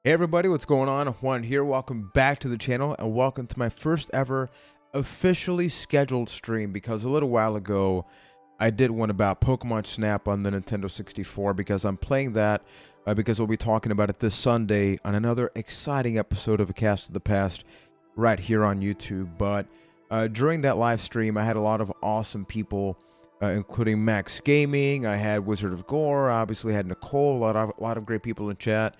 Hey everybody, what's going on? Juan here. Welcome back to the channel and welcome to my first ever officially scheduled stream, because a little while ago I did one about Pokemon Snap on the Nintendo 64 because I'm playing that because we'll be talking about it this Sunday on another exciting episode of A Cast of the Past right here on YouTube. But during that live stream I had a lot of awesome people, including Max Gaming. I had Wizard of Gore, obviously had Nicole, a lot of great people in chat.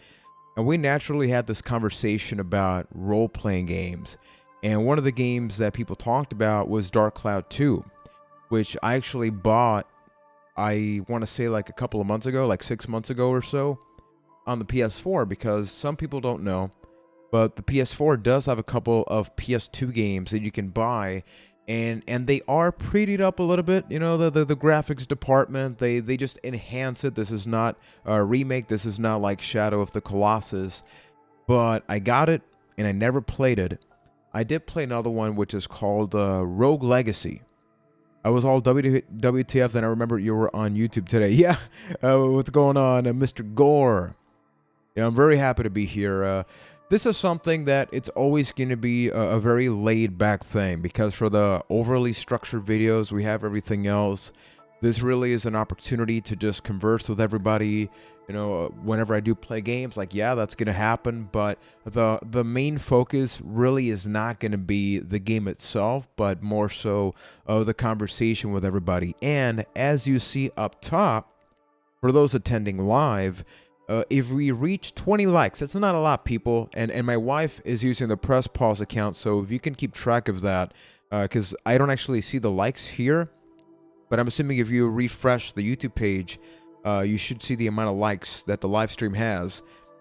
And we naturally had this conversation about role-playing games. And one of the games that people talked about was Dark Cloud 2, which I actually bought, I want to say like a couple of months ago, like 6 months ago or so, on the PS4, because some people don't know, but the PS4 does have a couple of PS2 games that you can buy, and they are prettied up a little bit. You know, the graphics department, they just enhance it. This is not a remake. This is not like Shadow of the Colossus. But I got it, and I never played it. I did play another one, which is called Rogue Legacy. I was all WTF, then I remember you were on YouTube today. Yeah, what's going on, Mr. Gore? Yeah, I'm very happy to be here. This is something that it's always going to be a very laid-back thing, because for the overly structured videos, we have everything else. This really is an opportunity to just converse with everybody. You know, whenever I do play games, like, yeah, that's going to happen, but the main focus really is not going to be the game itself, but more so the conversation with everybody. And as you see up top, for those attending live, if we reach 20 likes, that's not a lot, people, and my wife is using the Press Pause account, so if you can keep track of that, because I don't actually see the likes here, but I'm assuming if you refresh the YouTube page, you should see the amount of likes that the live stream has.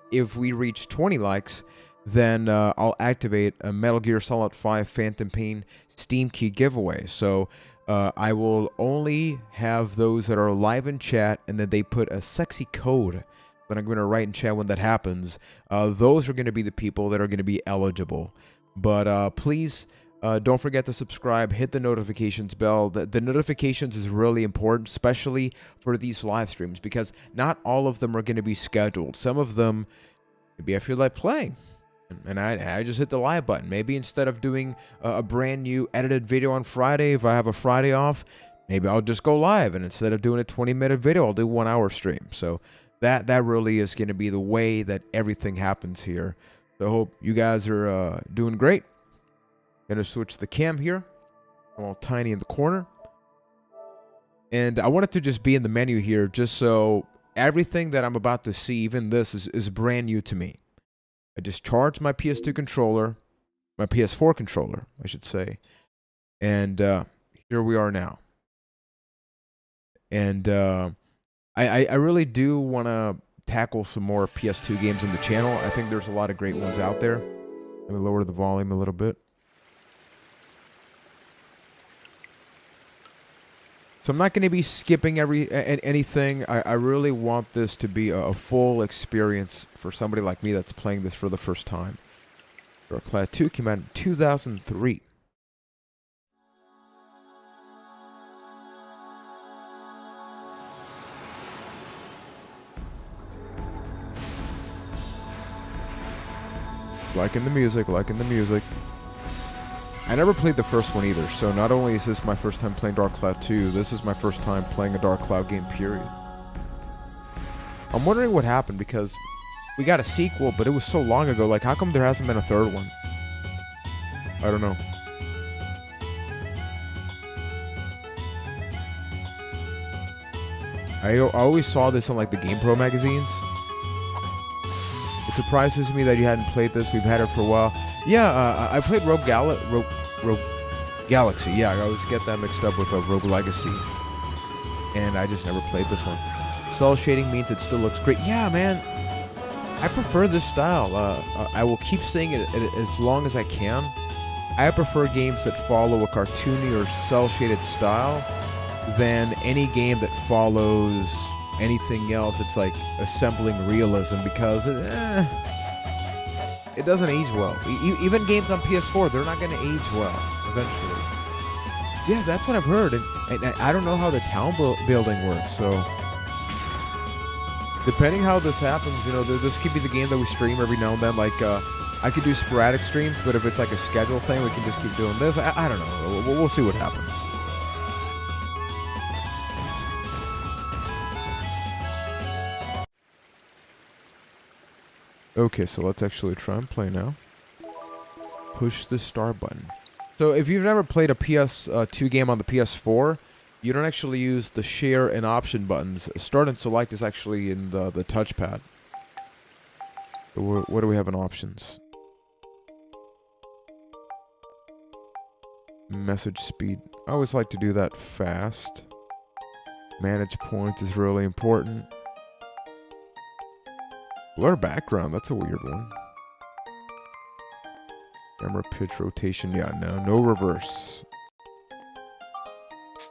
If we reach 20 likes, then I'll activate a Metal Gear Solid 5 Phantom Pain Steam Key giveaway. So I will only have those that are live in chat, and then they put a sexy code that I'm going to write in chat when that happens. Those are going to be the people that are going to be eligible. But please don't forget to subscribe, hit the notifications bell. The notifications is really important, especially for these live streams, because not all of them are going to be scheduled. Some of them, maybe I feel like playing, and I just hit the live button. Maybe instead of doing a brand new edited video on Friday, if I have a Friday off, maybe I'll just go live, and instead of doing a 20-minute video, I'll do a 1-hour stream. So that really is going to be the way that everything happens here. So I hope you guys are doing great. Gonna switch the cam here. I'm all tiny in the corner. And I wanted to just be in the menu here, just so everything that I'm about to see, even this, is brand new to me. I just charged my PS2 controller, my PS4 controller, I should say. And here we are now. And I really do want to tackle some more PS2 games on the channel. I think there's a lot of great ones out there. Let me lower the volume a little bit. So I'm not going to be skipping anything. I really want this to be a full experience for somebody like me that's playing this for the first time. Dark Cloud 2 came out in 2003. Liking the music, liking the music. I never played the first one either, so not only is this my first time playing Dark Cloud 2, this is my first time playing a Dark Cloud game, period. I'm wondering what happened, because we got a sequel, but it was so long ago. Like, how come there hasn't been a third one? I don't know. I always saw this on, like, the GamePro magazines. It surprises me that you hadn't played this. We've had it for a while. Yeah, I played Rogue Galaxy. Yeah, I always get that mixed up with Rogue Legacy. And I just never played this one. Cell shading means it still looks great. Yeah, man. I prefer this style. I will keep saying it as long as I can. I prefer games that follow a cartoony or cell shaded style than any game that follows anything else. It's like assembling realism, because it doesn't age well. Even games on PS4, they're not going to age well eventually. Yeah, that's what I've heard. And I don't know how the town building works, so Depending how this happens, you know, this could be the game that we stream every now and then. Like, I could do sporadic streams, but if it's like a schedule thing, we can just keep doing this. I don't know. We'll see what happens. Okay, so let's actually try and play now. Push the start button. So if you've never played a PS2 game on the PS4, you don't actually use the share and option buttons. Start and select is actually in the touchpad. So what do we have in options? Message speed. I always like to do that fast. Manage points is really important. Blur background, that's a weird one. Camera pitch rotation, yeah, no reverse.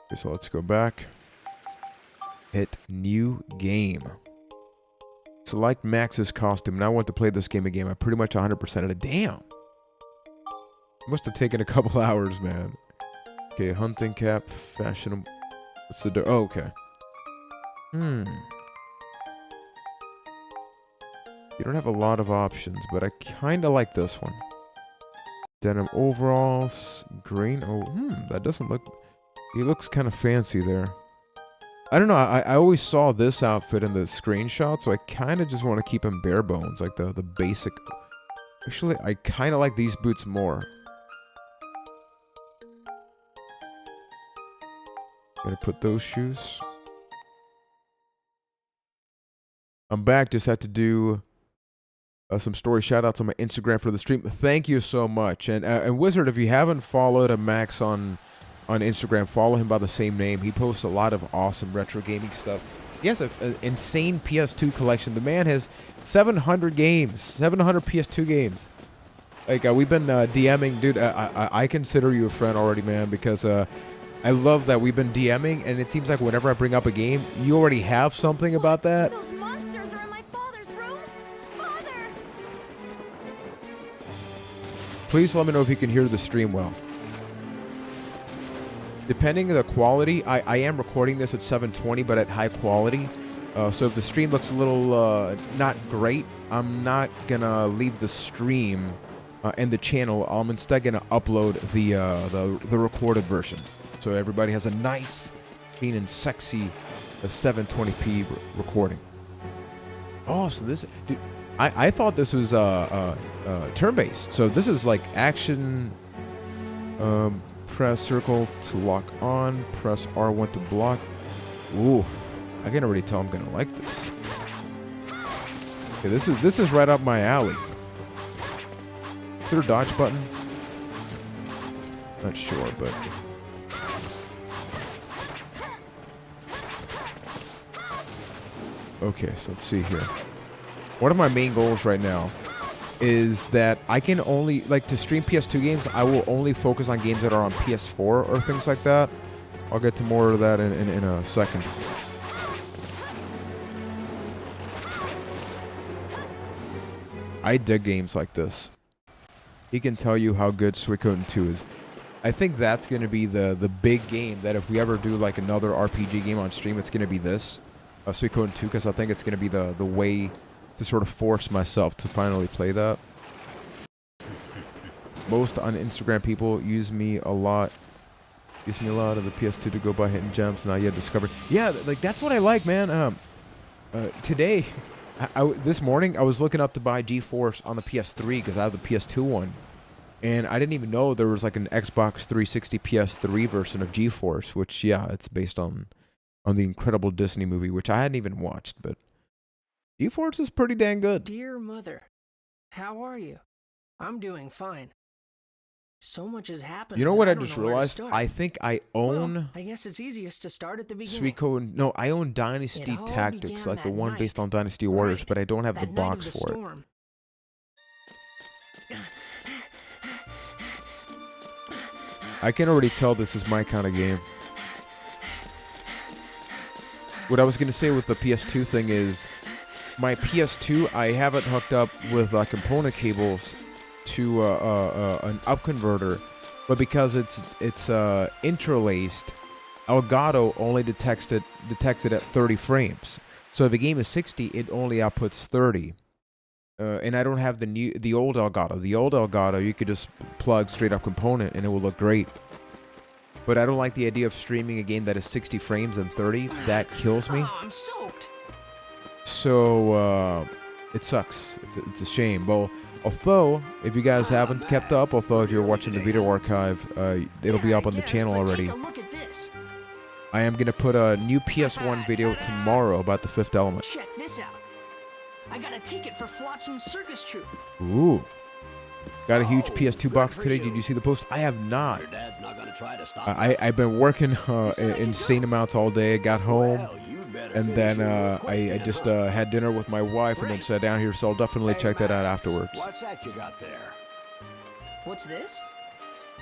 Okay, so let's go back. Hit new game. Select Max's costume. Now I want to play this game again. I pretty much 100%ed it. Damn. Must have taken a couple hours, man. Okay, hunting cap, fashionable. What's the oh, okay. You don't have a lot of options, but I kind of like this one. Denim overalls, green. Oh, that doesn't look. He looks kind of fancy there. I don't know. I always saw this outfit in the screenshot, so I kind of just want to keep him bare bones, like the basic. Actually, I kind of like these boots more. Gonna put those shoes. I'm back. Just had to do some story shout-outs on my Instagram for the stream. Thank you so much. And Wizard, if you haven't followed Max on Instagram, follow him by the same name. He posts a lot of awesome retro gaming stuff. He has an insane PS2 collection. The man has 700 games, 700 PS2 games. Like, we've been DMing. Dude, I consider you a friend already, man, because I love that we've been DMing, and it seems like whenever I bring up a game, you already have something about that. Those monsters are in my father's room. Father! Please let me know if you can hear the stream well. Depending on the quality, I am recording this at 720, but at high quality. So if the stream looks a little not great, I'm not gonna leave the stream and the channel. I'm instead gonna upload the recorded version, so everybody has a nice, clean and sexy 720p recording. Oh, so this, dude, I thought this was turn-based. So this is like action. Press circle to lock on. Press R1 to block. Ooh, I can already tell I'm gonna like this. Okay, this is right up my alley. Is there a dodge button? Not sure, but. Okay, so let's see here. One of my main goals right now is that I can only, like, to stream PS2 games, I will only focus on games that are on PS4 or things like that. I'll get to more of that in a second. I dig games like this. He can tell you how good Suikoden 2 is. I think that's going to be the big game that if we ever do like another RPG game on stream, it's going to be this. Suikoden 2, because I think it's going to be the way to sort of force myself to finally play that. Most on Instagram people use me a lot of the PS2 to go by hidden gems not yet discovered. Yeah, like that's what I like, man. Today, this morning, I was looking up to buy GeForce on the PS3 because I have the PS2 one, and I didn't even know there was like an Xbox 360 PS3 version of GeForce, which it's based on the incredible Disney movie, which I hadn't even watched, but GeForce is pretty dang good. Dear mother, how are you? I'm doing fine. So much has happened. You know what I just realized? I think I own. Well, I guess it's easiest to start at the beginning. Suikoden. No, I own Dynasty Tactics, like the one based on Dynasty Warriors, but I don't have the box for it. I can already tell this is my kind of game. What I was going to say with the PS2 thing is, my PS2, I have it hooked up with component cables to an up converter, but because it's interlaced, Elgato only detects it at 30 frames. So if a game is 60, it only outputs 30. And I don't have the old Elgato. The old Elgato, you could just plug straight up component and it will look great. But I don't like the idea of streaming a game that is 60 frames and 30. That kills me. Oh, I'm soaked. So it sucks. It's a shame. Well, although if you guys haven't kept up, although if you're watching the video archive, it'll be up on the channel already. Take a look at this. I am gonna put a new PS1 video tomorrow about the Fifth Element. Check this out. I got a ticket for Flotsam Circus Troupe. Ooh. Got a huge PS2 box today. Did you see the post? I have not. I've been working insane amounts all day. I got home, and then I just had dinner with my wife, and then sat down here. So I'll definitely check that out afterwards. What's that you got there? What's this?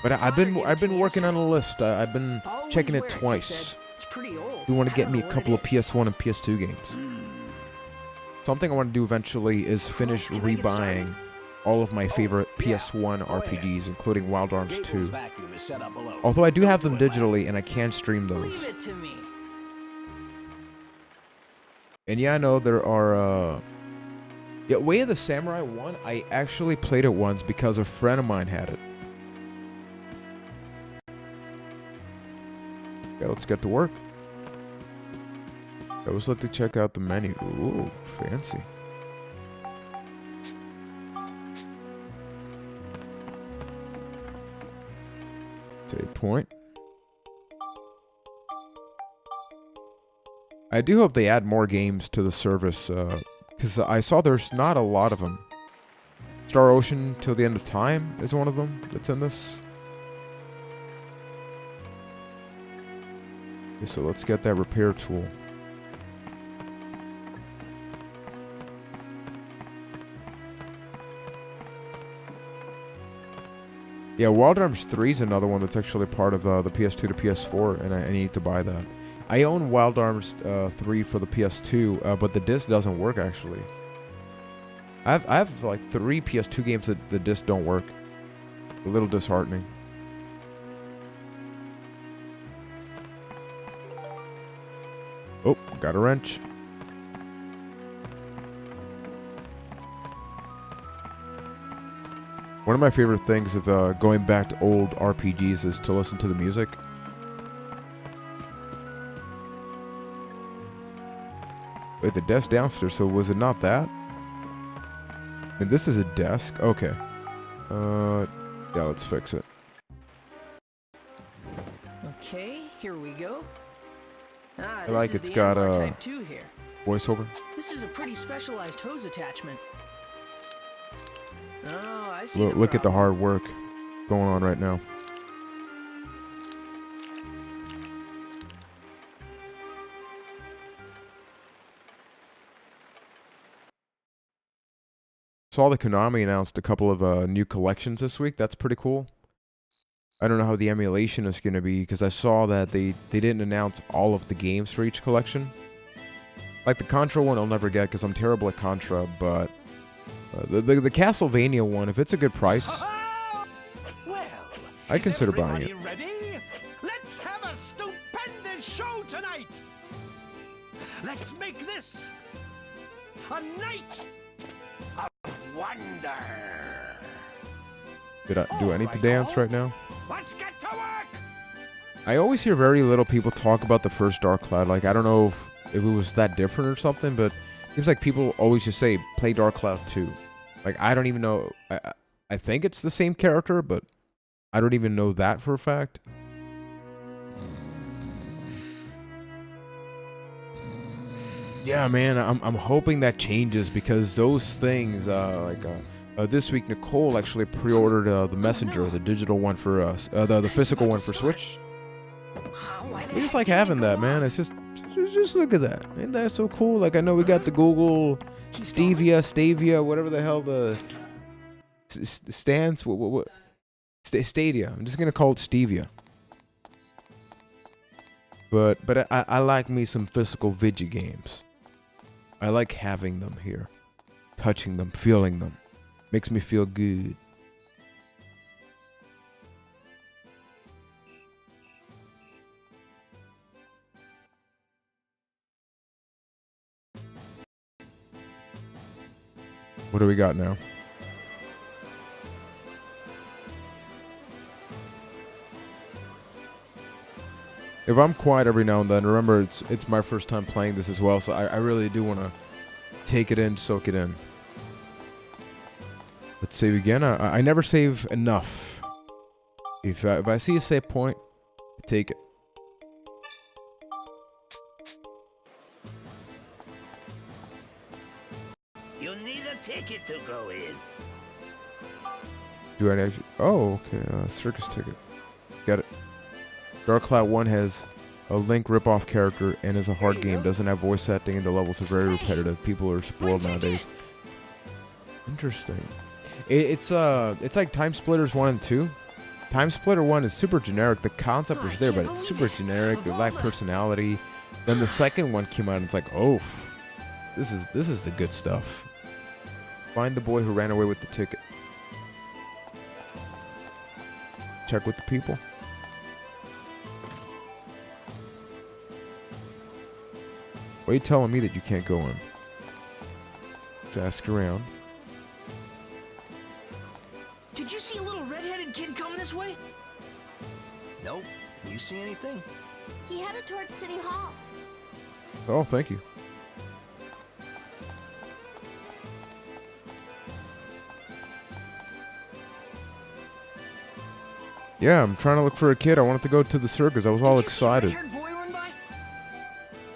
But I've been working on a list. I've been checking it twice. It's pretty old. We want to I get don't me a know what couple it of is. PS1 and PS2 games. Something I want to do eventually is finish Can I get started? rebuying all of my favorite PS1 RPGs, including Wild Arms 2. Vacuum is set up below. Although I do have them digitally, and I can stream those. Leave it to me. And yeah, I know there are, yeah, Way of the Samurai 1, I actually played it once because a friend of mine had it. Okay, let's get to work. I always like to check out the menu. Ooh, fancy. Save point. I do hope they add more games to the service, because I saw there's not a lot of them. Star Ocean Till the End of Time is one of them that's in this. Okay, so let's get that repair tool. Yeah, Wild Arms 3 is another one that's actually part of the PS2 to PS4, and I need to buy that. I own Wild Arms 3 for the PS2, but the disc doesn't work, actually. I have like 3 PS2 games that the disc don't work. A little disheartening. Oh, got a wrench. One of my favorite things of going back to old RPGs is to listen to the music. Wait, the desk downstairs, so was it not that? I mean, this is a desk. Okay. Yeah, let's fix it. Okay, here we go. Ah, I like this it's is the got Anwar a Type 2 here. voiceover. This is a pretty specialized hose attachment. Oh, I see. Look at the hard work going on right now. Saw the Konami announced a couple of new collections this week. That's pretty cool. I don't know how the emulation is going to be because I saw that they didn't announce all of the games for each collection. Like the Contra one I'll never get because I'm terrible at Contra, but the Castlevania one, if it's a good price, Well, I'd consider buying it. Ready? Let's have a stupendous show tonight. Let's make this a night of wonder. Do I need to dance right now? Let's get to work. I always hear very little people talk about the first Dark Cloud. Like, I don't know if it was that different or something, but it seems like people always just say, play Dark Cloud 2. Like, I don't even know. I think it's the same character, but I don't even know that for a fact. Yeah, man, I'm hoping that changes because those things, this week Nicole actually pre-ordered the Messenger, the digital one for us, the physical one for Switch. We just like having that, man. It's just look at that. Ain't that so cool? Like, I know we got the Google Stavia, whatever the hell the stands. What? Stadia. I'm just gonna call it Stevia. But I like me some physical video games. I like having them here, touching them, feeling them. Makes me feel good. What do we got now? If I'm quiet every now and then, remember it's my first time playing this as well, so I really do want to take it in, soak it in. Let's save again. I never save enough. If I see a save point, I take it. You need a ticket to go in. Do I actually? Oh, okay. Circus ticket. Got it. Dark Cloud 1 has a Link ripoff character and is a hard game. Doesn't have voice acting and the levels are very repetitive. People are spoiled nowadays. Interesting. It's like Time Splitters 1 and 2. Time Splitter 1 is super generic. The concept was there, but it's super generic. It lacked personality. Then the second one came out and it's like, oh, this is the good stuff. Find the boy who ran away with the ticket. Check with the people. Why are you telling me that you can't go in? Let's ask around. Did you see a little red-headed kid come this way? Nope. You see anything? He headed towards City Hall. Oh, thank you. Yeah, I'm trying to look for a kid. I wanted to go to the circus. I was all excited.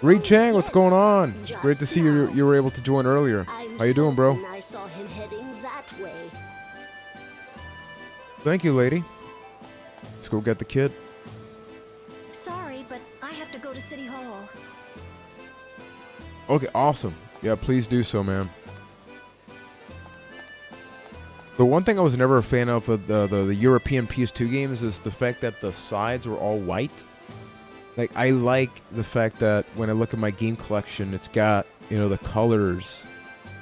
Reed Chang, what's going on? Great to see you were able to join earlier. How you doing, bro? I saw him heading that way. Thank you, lady. Let's go get the kid. Sorry, but I have to go to City Hall. Okay, awesome. Yeah, please do so, man. The one thing I was never a fan of the European PS2 games is the fact that the sides were all white. Like, I like the fact that when I look at my game collection, it's got, you know, the colors.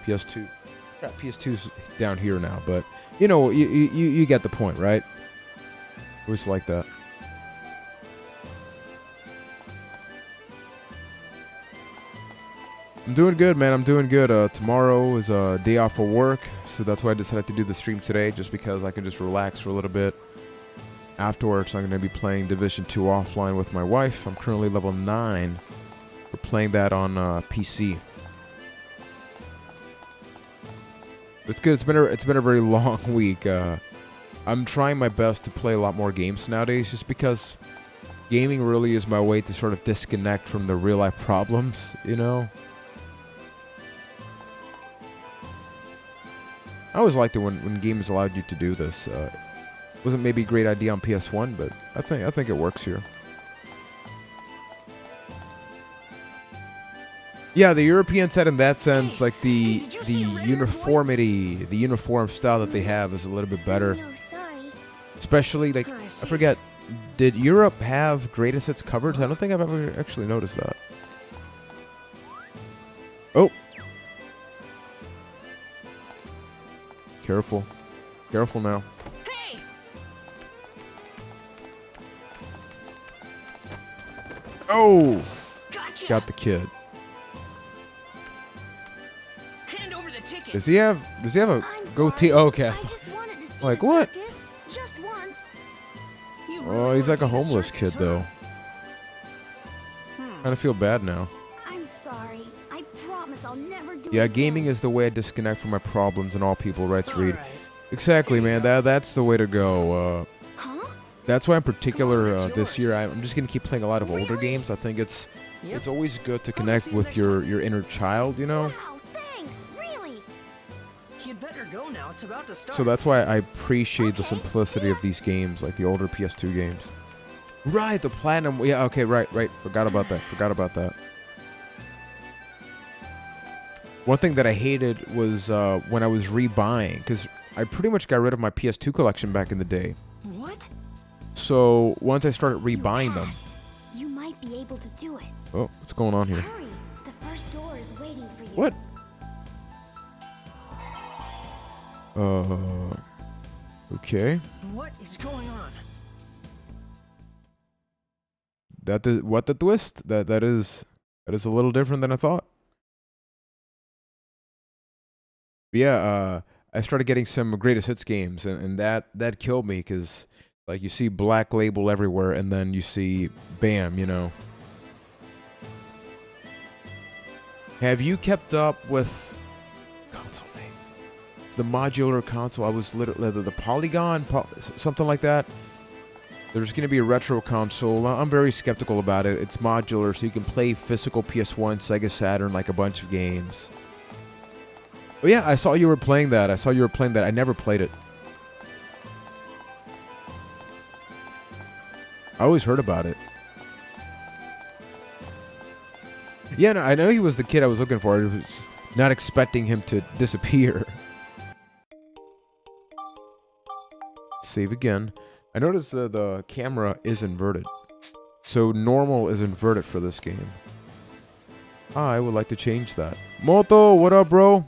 PS2. Got PS2's down here now, but, you know, you get the point, right? Always like that. I'm doing good, man. I'm doing good. Tomorrow is a day off for work, so that's why I decided to do the stream today, just because I can just relax for a little bit. Afterwards, I'm going to be playing Division 2 offline with my wife. I'm currently level 9. We're playing that on PC. It's good. It's been a very long week. I'm trying my best to play a lot more games nowadays, just because gaming really is my way to sort of disconnect from the real life problems, you know. I always liked it when games allowed you to do this. Wasn't maybe a great idea on PS1, but I think it works here. Yeah, the European side in that sense, like the uniformity, the uniform style that they have is a little bit better. No, sorry. Especially, like, I forget, did Europe have great assets coverage? I don't think I've ever actually noticed that. Oh. Careful. Careful now. Hey! Oh! Gotcha! Got the kid. Hand over the ticket. Does he have a I'm goatee? sorry. Oh, okay. I just wanted to see Like the what? circus just once. You Oh, really he's like a wanna see the homeless circus, kid, though. huh? Kind of feel bad now. I'm sorry. I promise I'll never do Yeah, it again. gaming is the way I disconnect from my problems and all people, writes Reed. Alright. Exactly, man. That's the way to go. Huh? That's why in particular it's this yours. year I'm just gonna keep playing a lot of older Really? games. I think it's Yep. always good to I'll connect see you with next your inner child, you know. Wow, thanks. Really? You'd better go now. It's about to start. So that's why I appreciate the Okay, simplicity see ya. of these games, like the older PS2 games. Right, the platinum. Yeah, okay, right. Forgot about that. One thing that I hated was when I was rebuying, because I pretty much got rid of my PS2 collection back in the day. What? So once I started You rebuying them, passed. You might be able to do it. oh, what's going on here? Hurry. The first door is waiting for you. What? Okay. What is going on? What the twist? That is a little different than I thought. But yeah, I started getting some greatest hits games, and that killed me because like you see Black Label everywhere, and then you see bam, you know. Have you kept up with console name? It's the modular console. I was literally the Polygon, something like that. There's going to be a retro console. I'm very skeptical about it. It's modular, so you can play physical PS1, Sega Saturn, like a bunch of games. Oh yeah, I saw you were playing that. I never played it. I always heard about it. Yeah, no, I know he was the kid I was looking for. I was not expecting him to disappear. Save again. I noticed the camera is inverted. So normal is inverted for this game. I would like to change that. Moto, what up, bro?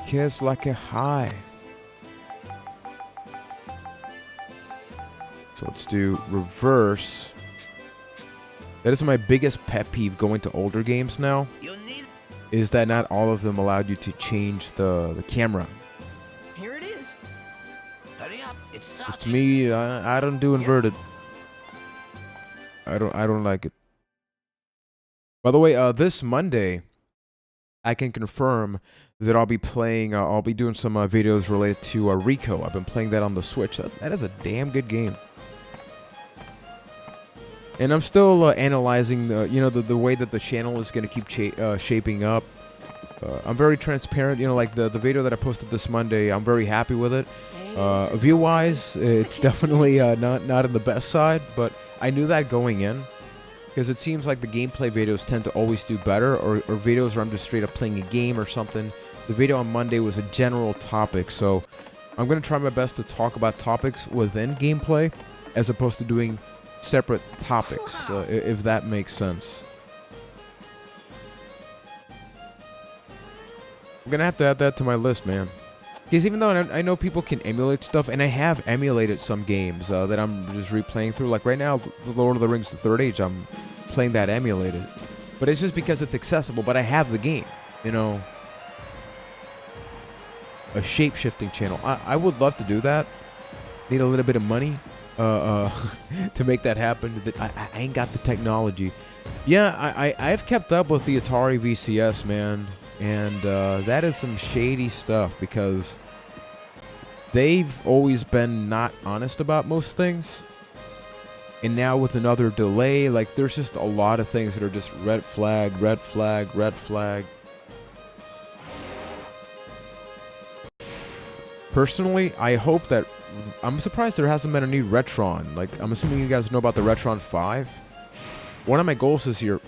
Kiss like a high. So let's do reverse. That is my biggest pet peeve going to older games now. Is that not all of them allowed you to change the camera. Here it is. Hurry up, it's Because to me, I don't do inverted. I don't like it. By the way, this Monday, I can confirm that I'll be playing. I'll be doing some videos related to Rico. I've been playing that on the Switch. That is a damn good game. And I'm still analyzing the way that the channel is going to keep shaping up. I'm very transparent. You know, like the video that I posted this Monday, I'm very happy with it. View-wise, it's definitely not in the best side, but I knew that going in. Because it seems like the gameplay videos tend to always do better, or videos where I'm just straight up playing a game or something. The video on Monday was a general topic, so I'm going to try my best to talk about topics within gameplay, as opposed to doing separate topics, if that makes sense. I'm going to have to add that to my list, man. Because even though I know people can emulate stuff, and I have emulated some games that I'm just replaying through. Like right now, The Lord of the Rings, The Third Age, I'm playing that emulated. But it's just because it's accessible, but I have the game, you know. A shape-shifting channel. I would love to do that. Need a little bit of money to make that happen. I ain't got the technology. Yeah, I've kept up with the Atari VCS, man. And that is some shady stuff because they've always been not honest about most things. And now with another delay, like there's just a lot of things that are just red flag, red flag, red flag. Personally, I hope that... I'm surprised there hasn't been a new Retron. Like, I'm assuming you guys know about the Retron 5. One of my goals this year...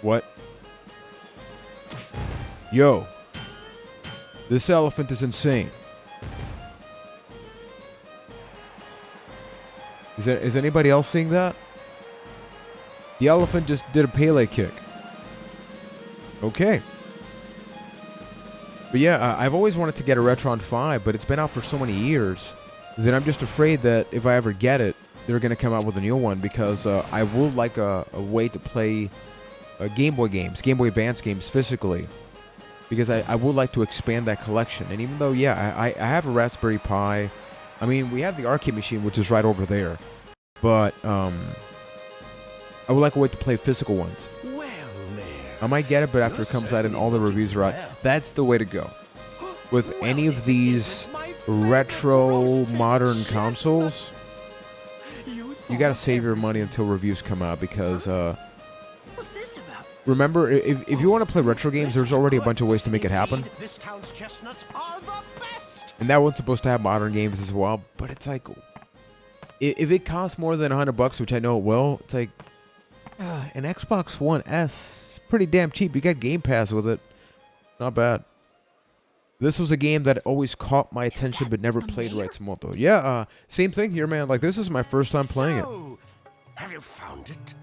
What? Yo. This elephant is insane. Is anybody else seeing that? The elephant just did a Pele kick. Okay. But yeah, I've always wanted to get a Retron 5, but it's been out for so many years that I'm just afraid that if I ever get it, they're going to come out with a new one because I would like a way to play Game Boy games, Game Boy Advance games physically, because I would like to expand that collection. And even though, yeah, I have a Raspberry Pi, I mean, we have the arcade machine, which is right over there, but I would like a way to play physical ones. I might get it, but after it comes out and all the reviews are out, that's the way to go. With any of these retro modern consoles, you gotta save your money until reviews come out because What's this about? remember, if you want to play retro games, there's already a bunch of ways to make it happen. This town's chestnuts are the best. And that one's supposed to have modern games as well, but it's like, if it costs more than $100, which I know it will, it's like, an Xbox One S is pretty damn cheap. You got Game Pass with it. Not bad. This was a game that always caught my attention but never played right, Moto. Yeah, same thing here, man. Like, this is my first time playing it. Have you found it?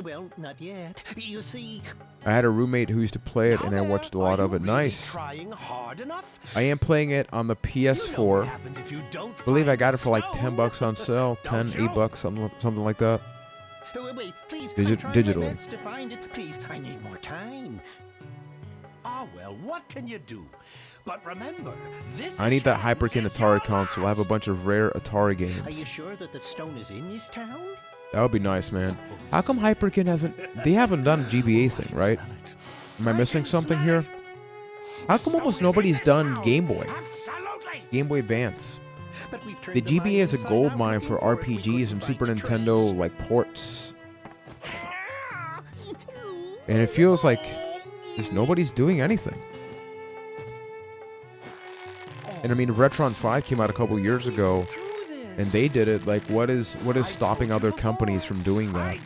Well, not yet. You see, I had a roommate who used to play it, and I watched a lot of it. Nice. Trying hard enough? I am playing it on the PS4. I believe I got it for like $10 on sale, 10, $8, something like that. Wait, please. Digi- I'm trying digitally. my best to find it. Please, I need more time. Oh, well, what can you do? But remember, this I need that chance Hyperkin is Atari your console. I have a last. bunch of rare Atari Are you games. sure that the stone is in this town? That would be nice, man. How come Hyperkin hasn't... They haven't done a GBA thing, right? Am I missing something here? How come almost nobody's done Game Boy? Absolutely. Game Boy Advance. But we've turned The the GBA is a inside gold out mine looking for for it. We RPGs couldn't and find Super the Nintendo, trace. like, ports. And it feels like just nobody's doing anything. And I mean, Retron 5 came out a couple years ago, and they did it. Like, what is stopping other companies from doing that?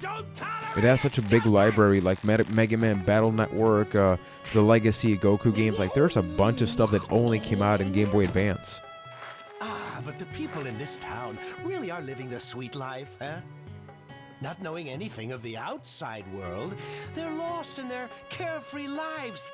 It has such a big library, like Mega Man Battle Network, the Legacy Goku games. Like, there's a bunch of stuff that only came out in Game Boy Advance. Ah, but the people in this town really are living the sweet life, huh? Not knowing anything of the outside world, they're lost in their carefree lives.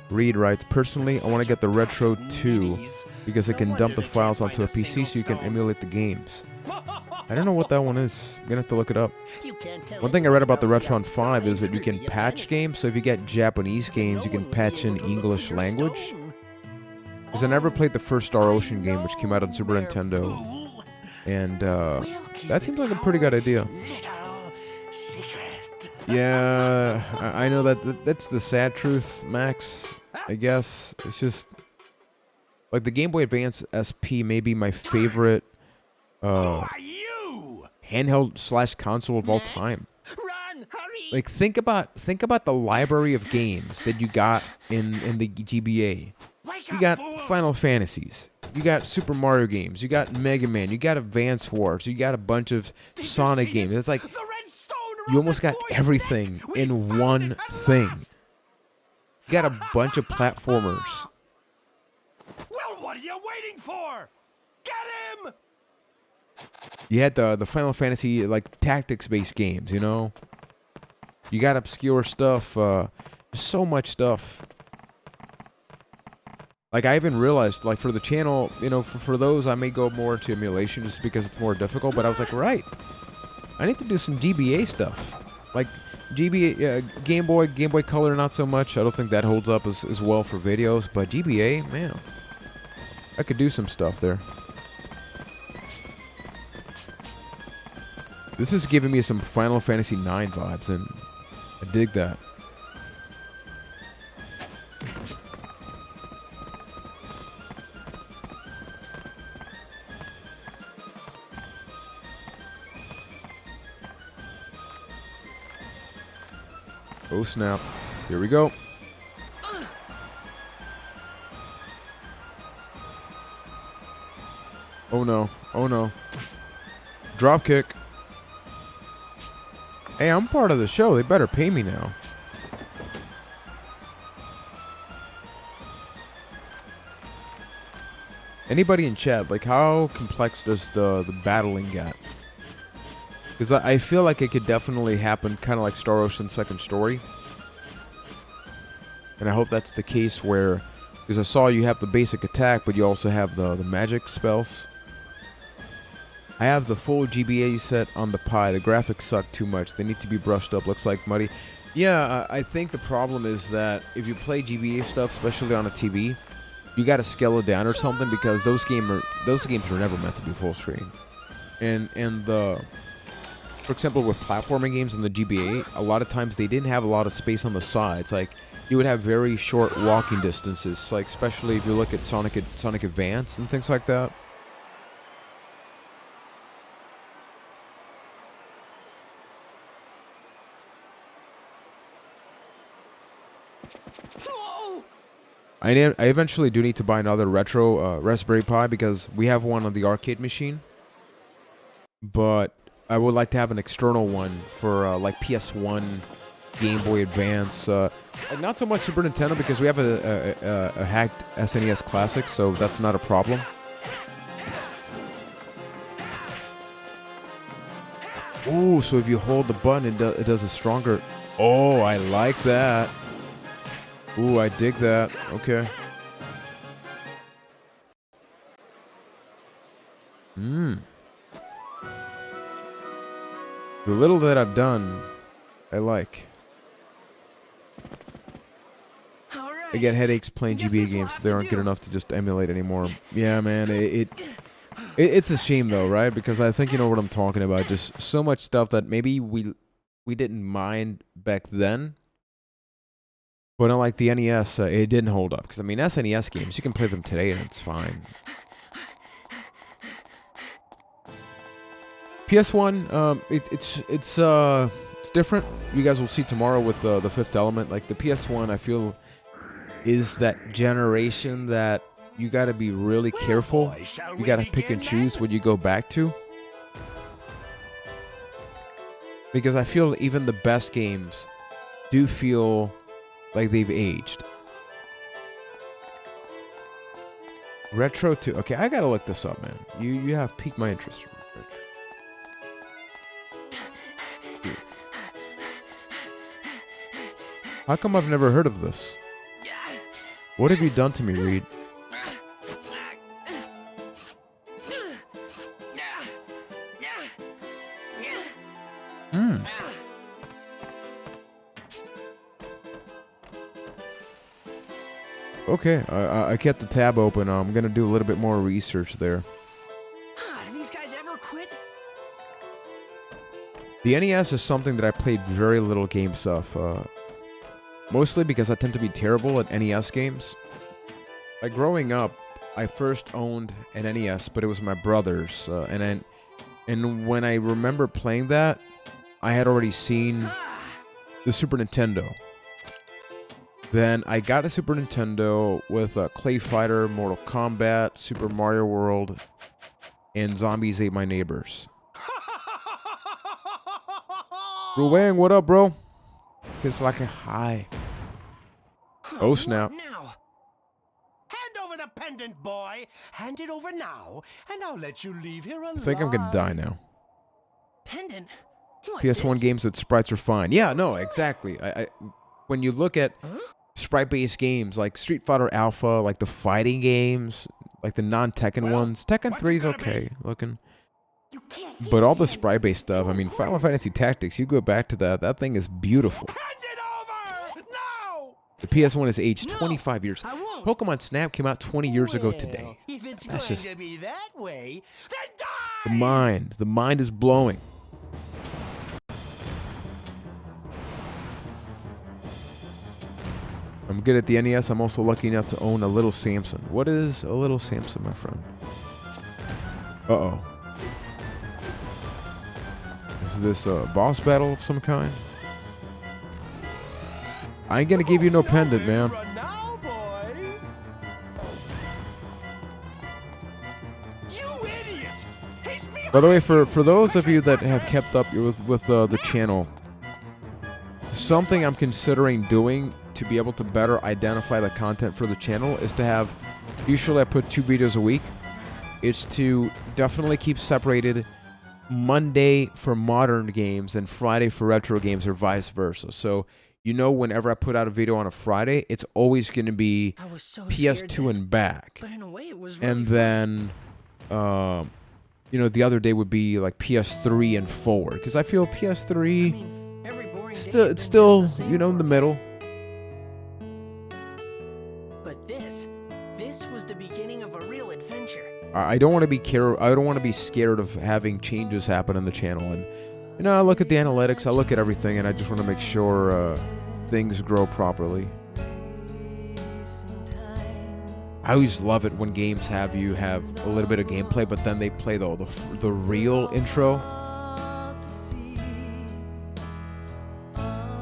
Reed writes, personally, I want to get the Retro 2 because it can dump the files onto a PC so you can emulate the games. I don't know what that one is. I'm going to have to look it up. You can't tell One thing I read about the anyone Retron from 5 is that outside you can whether you patch panic. games. So if you get Japanese games, you No can one will be patch in able to look for English your language. stone. Because I never played the first Star Ocean game, which came out on Super Nintendo. And that seems like a pretty good idea. Little secret. Yeah, I know that's the sad truth, Max. I guess it's just like the Game Boy Advance SP may be my favorite Who are you? handheld / console of all Max, time. Run, hurry! Like think about the library of games that you got in the GBA. Wake You up, got fools. Final Fantasies. You got Super Mario games. You got Mega Man. You got Advance Wars. You got a bunch of Did you Sonic see games. it? It's like The red stone you around almost that got boy's everything neck. We in found one it at thing. last. You got a bunch of platformers. Well, what are you waiting for? Get him! You had the Final Fantasy like tactics-based games, you know. You got obscure stuff. So much stuff. Like I even realized, like for the channel, you know, for those I may go more to emulation just because it's more difficult. But I was like, right, I need to do some GBA stuff, like GBA, Game Boy Color, not so much. I don't think that holds up as well for videos. But GBA, man, I could do some stuff there. This is giving me some Final Fantasy IX vibes, and I dig that. Oh snap. Here we go. Oh no. Oh no. Drop kick. Hey, I'm part of the show. They better pay me now. Anybody in chat, like how complex does the battling get? Because I feel like it could definitely happen kind of like Star Ocean Second Story. And I hope that's the case where, because I saw you have the basic attack, but you also have the magic spells. I have the full GBA set on the Pi. The graphics suck too much. They need to be brushed up. Looks like muddy. Yeah, I think the problem is that if you play GBA stuff, especially on a TV, you got to scale it down or something because those games are never meant to be full screen. And for example, with platforming games in the GBA, a lot of times they didn't have a lot of space on the sides. Like you would have very short walking distances. Like especially if you look at Sonic Advance and things like that. I eventually do need to buy another retro Raspberry Pi because we have one on the arcade machine. But I would like to have an external one for like PS1, Game Boy Advance. Like not so much Super Nintendo because we have a hacked SNES Classic, so that's not a problem. Ooh, so if you hold the button, it does a stronger... Oh, I like that. Ooh, I dig that. Okay. The little that I've done, I like. All right. I get headaches playing Guess GBA this will games. have They to aren't good do. enough to just emulate anymore. Yeah, man, it's a shame though, right? Because I think you know what I'm talking about. Just so much stuff that maybe we didn't mind back then. But unlike the NES, it didn't hold up. Because I mean, SNES games, you can play them today and it's fine. PS1, it's different. You guys will see tomorrow with the Fifth Element. Like the PS1, I feel is that generation that you got to be really careful. Boy, shall You we got to pick and begin choose then? what you go back to. Because I feel even the best games do feel like they've aged. Retro 2. Okay, I gotta look this up, man. You have piqued my interest. How come I've never heard of this? What have you done to me, Reed? Hmm. Okay, I kept the tab open. I'm gonna do a little bit more research there. Do these guys ever quit? The NES is something that I played very little games of. Mostly because I tend to be terrible at NES games. Like growing up, I first owned an NES, but it was my brother's. And when I remember playing that, I had already seen the Super Nintendo. Then I got a Super Nintendo with Clay Fighter, Mortal Kombat, Super Mario World, and Zombies Ate My Neighbors. Ruang, what up, bro? It's like a high. Oh, snap. What now? Hand over the pendant, boy. Hand it over now, and I'll let you leave here alive. I think I'm gonna die now. Pendant? You like PS1 this? games with sprites are fine. Yeah, no, exactly. I when you look at sprite-based games like Street Fighter Alpha, like the fighting games, like the non-Tekken Well, ones, Tekken what's 3 it is gonna be? okay looking. You can't But all the give it to him. sprite-based stuff, I mean, Final Fantasy Tactics, you go back to that, that thing is beautiful. Hand it over now. The PS1 is aged 25 years. I won't. Pokemon Snap came out 20 years ago today. Well, if it's That's going just- to be that way, then The mind is blowing. I'm good at the NES. I'm also lucky enough to own a Little Samson. What is a Little Samson, my friend? Uh-oh. Is this a boss battle of some kind? I ain't gonna give you no pendant, man. Run now, boy. You idiot! He's By the way, for those of you that have kept up with the channel, something I'm considering doing to be able to better identify the content for the channel is to have, usually I put 2 videos a week, it's to definitely keep separated Monday for modern games and Friday for retro games or vice versa. So, you know, whenever I put out a video on a Friday, it's always going to be I was so scared PS2 then, and back. But in a way, it was really And fun. then, you know, the other day would be like PS3 and forward. Because I feel I PS3, mean, every boring day still, had it's been still, just the same you know, in for the me. middle. But this was the beginning of a real adventure. I don't want to be I don't want to be scared of having changes happen on the channel. And you know, I look at the analytics, I look at everything, and I just want to make sure things grow properly. I always love it when games have you have a little bit of gameplay, but then they play the real intro.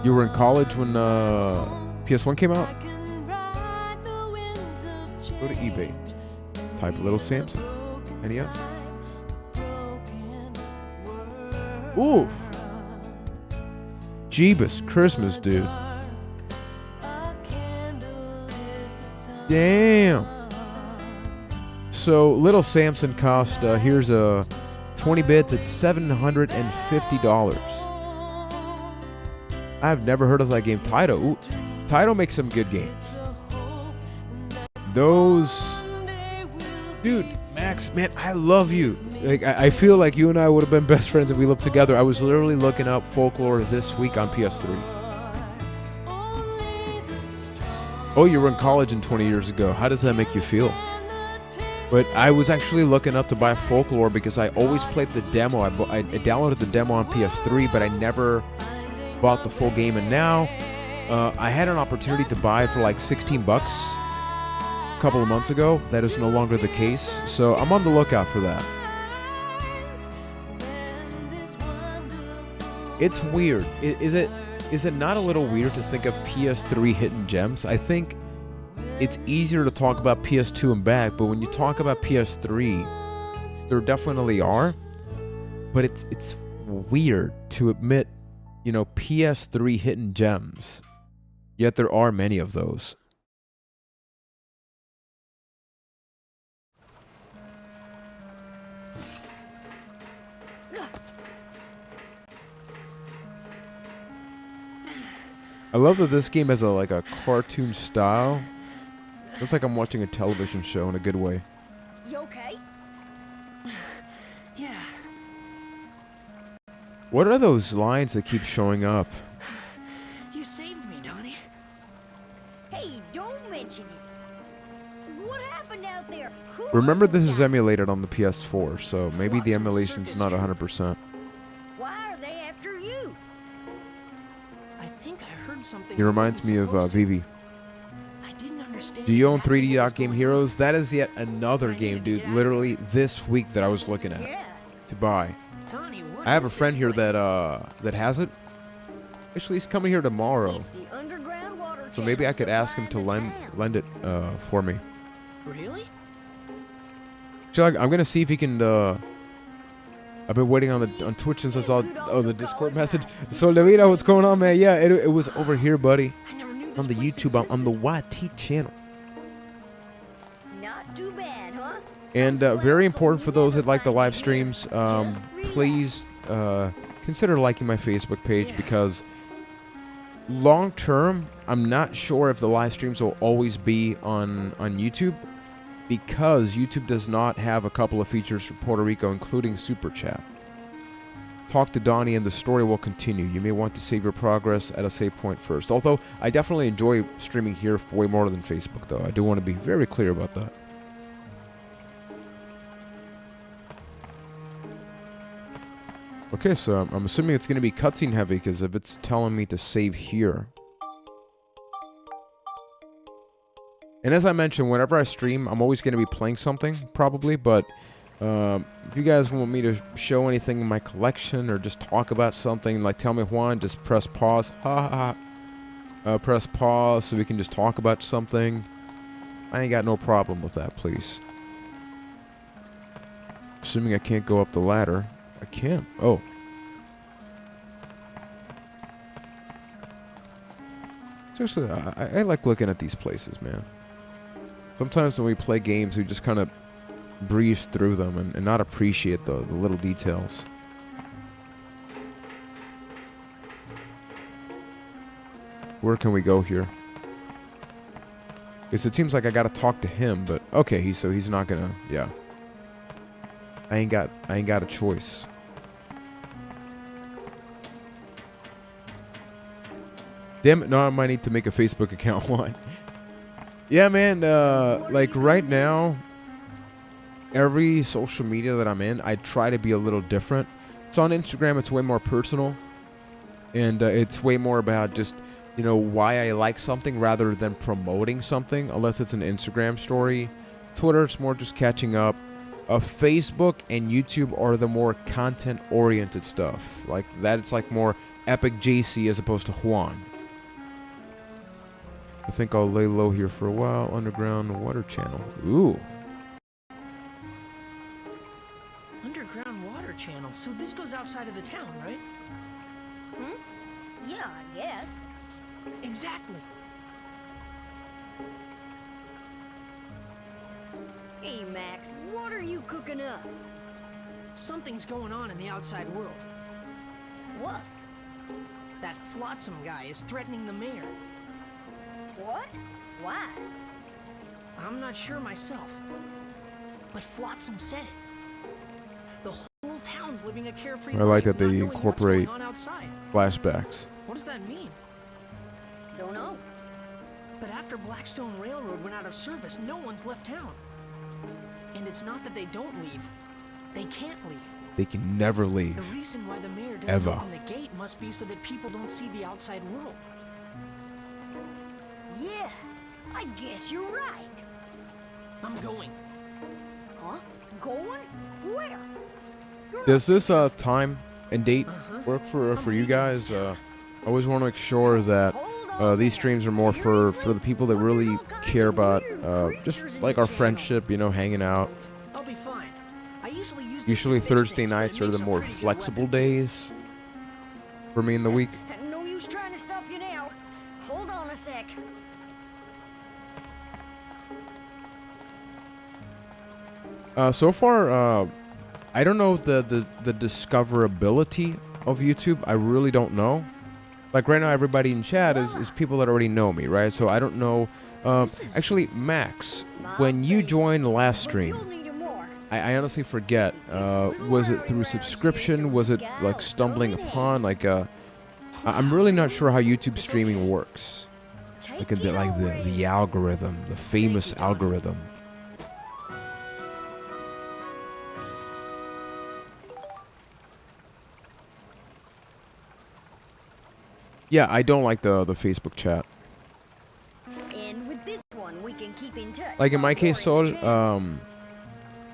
You were in college when PS1 came out? Go to eBay. Type Little Samson. NES. Ooh. Jeebus Christmas, dude. Damn. So Little Samson cost, here's a 20 bits at $750. I've never heard of that game. Taito. Ooh. Taito makes some good games. Those... Dude, Max, man, I love you. Like, I feel like you and I would have been best friends if we lived together. I was literally looking up Folklore this week on PS3. Oh, you were in college 20 years ago. How does that make you feel? But I was actually looking up to buy Folklore because I always played the demo. I downloaded the demo on PS3, but I never bought the full game. And now I had an opportunity to buy it for like 16 bucks a couple of months ago. That is no longer the case. So I'm on the lookout for that. It's weird. Is it not a little weird to think of PS3 hidden gems? I think it's easier to talk about PS2 and back, but when you talk about PS3, there definitely are. But it's weird to admit, you know, PS3 hidden gems. Yet there are many of those. I love that this game has a cartoon style. Looks like I'm watching a television show in a good way. You okay? Yeah. What are those lines that keep showing up? You saved me, Donnie. Hey, don't mention it. What happened out there? Who Remember, are this those is guys? emulated on the PS4, so maybe the emulation's not 100%. Why are they after you? I think I heard something. He I reminds wasn't me of supposed to. Vivi. I didn't understand. Do you own exactly 3D what was Game going Heroes? on. That is yet another game, dude. Literally this week that I was looking at Yeah. to buy. Donnie, what I have a is friend this here place? that has it. Actually, he's coming here tomorrow, It's the underground water so maybe I channel could ask him to supplying the lend it for me. Really? So I'm gonna see if he can. I've been waiting on Twitch since I saw the Discord message. So Levita, what's going on, man? Yeah, it was over here, buddy, I never knew this on the place YouTube on the existed. YT channel. Not too bad, huh? And very important for those that like the live streams, please consider liking my Facebook page, because long term, I'm not sure if the live streams will always be on YouTube, because YouTube does not have a couple of features for Puerto Rico, including Super Chat. Talk to Donnie and the story will continue. You may want to save your progress at a save point first. Although, I definitely enjoy streaming here for way more than Facebook, though. I do want to be very clear about that. Okay, so I'm assuming it's going to be cutscene heavy, because if it's telling me to save here. And as I mentioned, whenever I stream, I'm always going to be playing something, probably. But if you guys want me to show anything in my collection, or just talk about something, like tell me, Juan, just press pause. Ha ha ha. Press pause so we can just talk about something. I ain't got no problem with that, please. Assuming I can't go up the ladder. I can. Oh. Seriously, I like looking at these places, man. Sometimes when we play games, we just kind of breeze through them and not appreciate the little details. Where can we go here? Because it seems like I gotta talk to him, but okay, he's not gonna, yeah. I ain't got a choice. Damn it, now I might need to make a Facebook account one. Yeah, man, like right now, every social media that I'm in, I try to be a little different. So on Instagram, it's way more personal. And it's way more about just, you know, why I like something rather than promoting something, unless it's an Instagram story. Twitter, it's more just catching up. Facebook and YouTube are the more content-oriented stuff. Like that, it's like more Epic JC as opposed to Juan. I think I'll lay low here for a while. Underground water channel. Ooh. Underground water channel. So this goes outside of the town, right? Yeah, I guess. Exactly. Hey, Max, what are you cooking up? Something's going on in the outside world. What? That Flotsam guy is threatening the mayor. What? Why? I'm not sure myself. But Flotsam said it. The whole town's living a carefree I like life, that they not knowing what's incorporate going on outside. flashbacks. What does that mean? Don't know. But after Blackstone Railroad went out of service, no one's left town. And it's not that they don't leave. They can't leave. They can never leave. The reason why the mayor doesn't Ever. open the gate must be so that people don't see the outside world. Yeah, I guess you're right. I'm going. Huh? Going? Where? Does this time and date work for you guys? I always want to make sure that these streams are more for the people that really care about just like our friendship, you know, hanging out. I'll be fine. I usually use these Usually to fix Thursday things, but nights it are makes the a more pretty good flexible weapon. days for me in the week. No use trying to stop you now. Hold on a sec. So far, I don't know the discoverability of YouTube. I really don't know. Like right now, everybody in chat is people that already know me, right? So I don't know. Actually, Max, when you joined the last stream, You'll need it more. I honestly forget. Was it through subscription? Was it like stumbling upon? Like, I'm really not sure how YouTube streaming works. Like the algorithm, the famous algorithm. Yeah, I don't like the Facebook chat. And with this one, we can keep in touch. Like in my while case, we're in Sol, the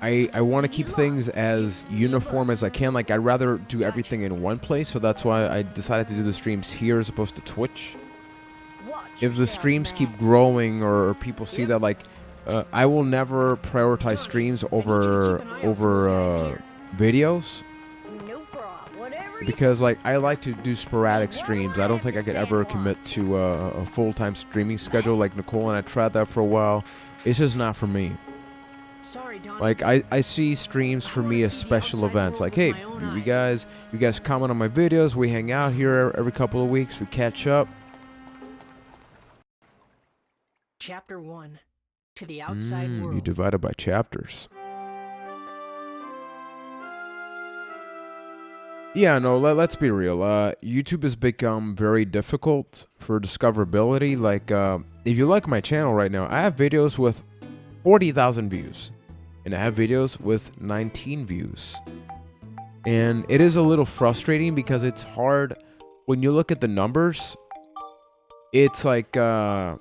channel. I want to keep things as uniform as I can. Like I'd rather do everything in one place, so that's why I decided to do the streams here as opposed to Twitch. Watch If the yourself, streams keep Max. growing or people see that, like, I will never prioritize streams over videos. No problem. Whatever you Because like I like to do sporadic streams. I don't think I could ever commit to a full-time streaming schedule like Nicole and I tried that for a while. It's just not for me. Sorry, Donnie. Like I see streams for me as special events. Like, hey, you guys comment on my videos. We hang out here every couple of weeks. We catch up. Chapter 1. To the outside world. You divide it by chapters. Yeah, no, let's be real. YouTube has become very difficult for discoverability. Like, if you like my channel right now, I have videos with 40,000 views. And I have videos with 19 views. And it is a little frustrating because it's hard. When you look at the numbers, it's like, you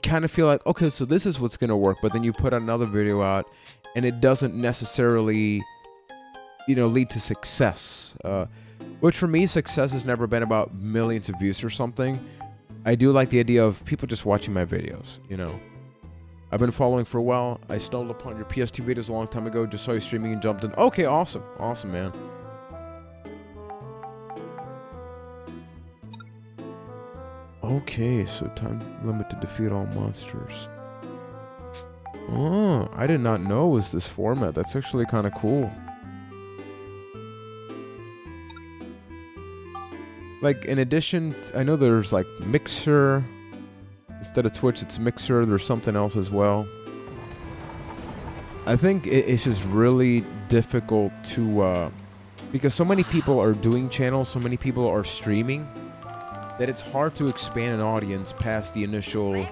kind of feel like, okay, so this is what's going to work. But then you put another video out and it doesn't necessarily, you know, lead to success. Which for me, success has never been about millions of views or something. I do like the idea of people just watching my videos, you know. I've been following for a while. I stumbled upon your PS2 videos a long time ago. Just saw you streaming and jumped in. Okay, awesome. Awesome, man. Okay, so time limit to defeat all monsters. Oh, I did not know it was this format. That's actually kind of cool. Like, in addition, I know there's like Mixer. Instead of Twitch, it's Mixer. There's something else as well. I think it's just really difficult to, because so many people are doing channels, so many people are streaming, that it's hard to expand an audience past the initial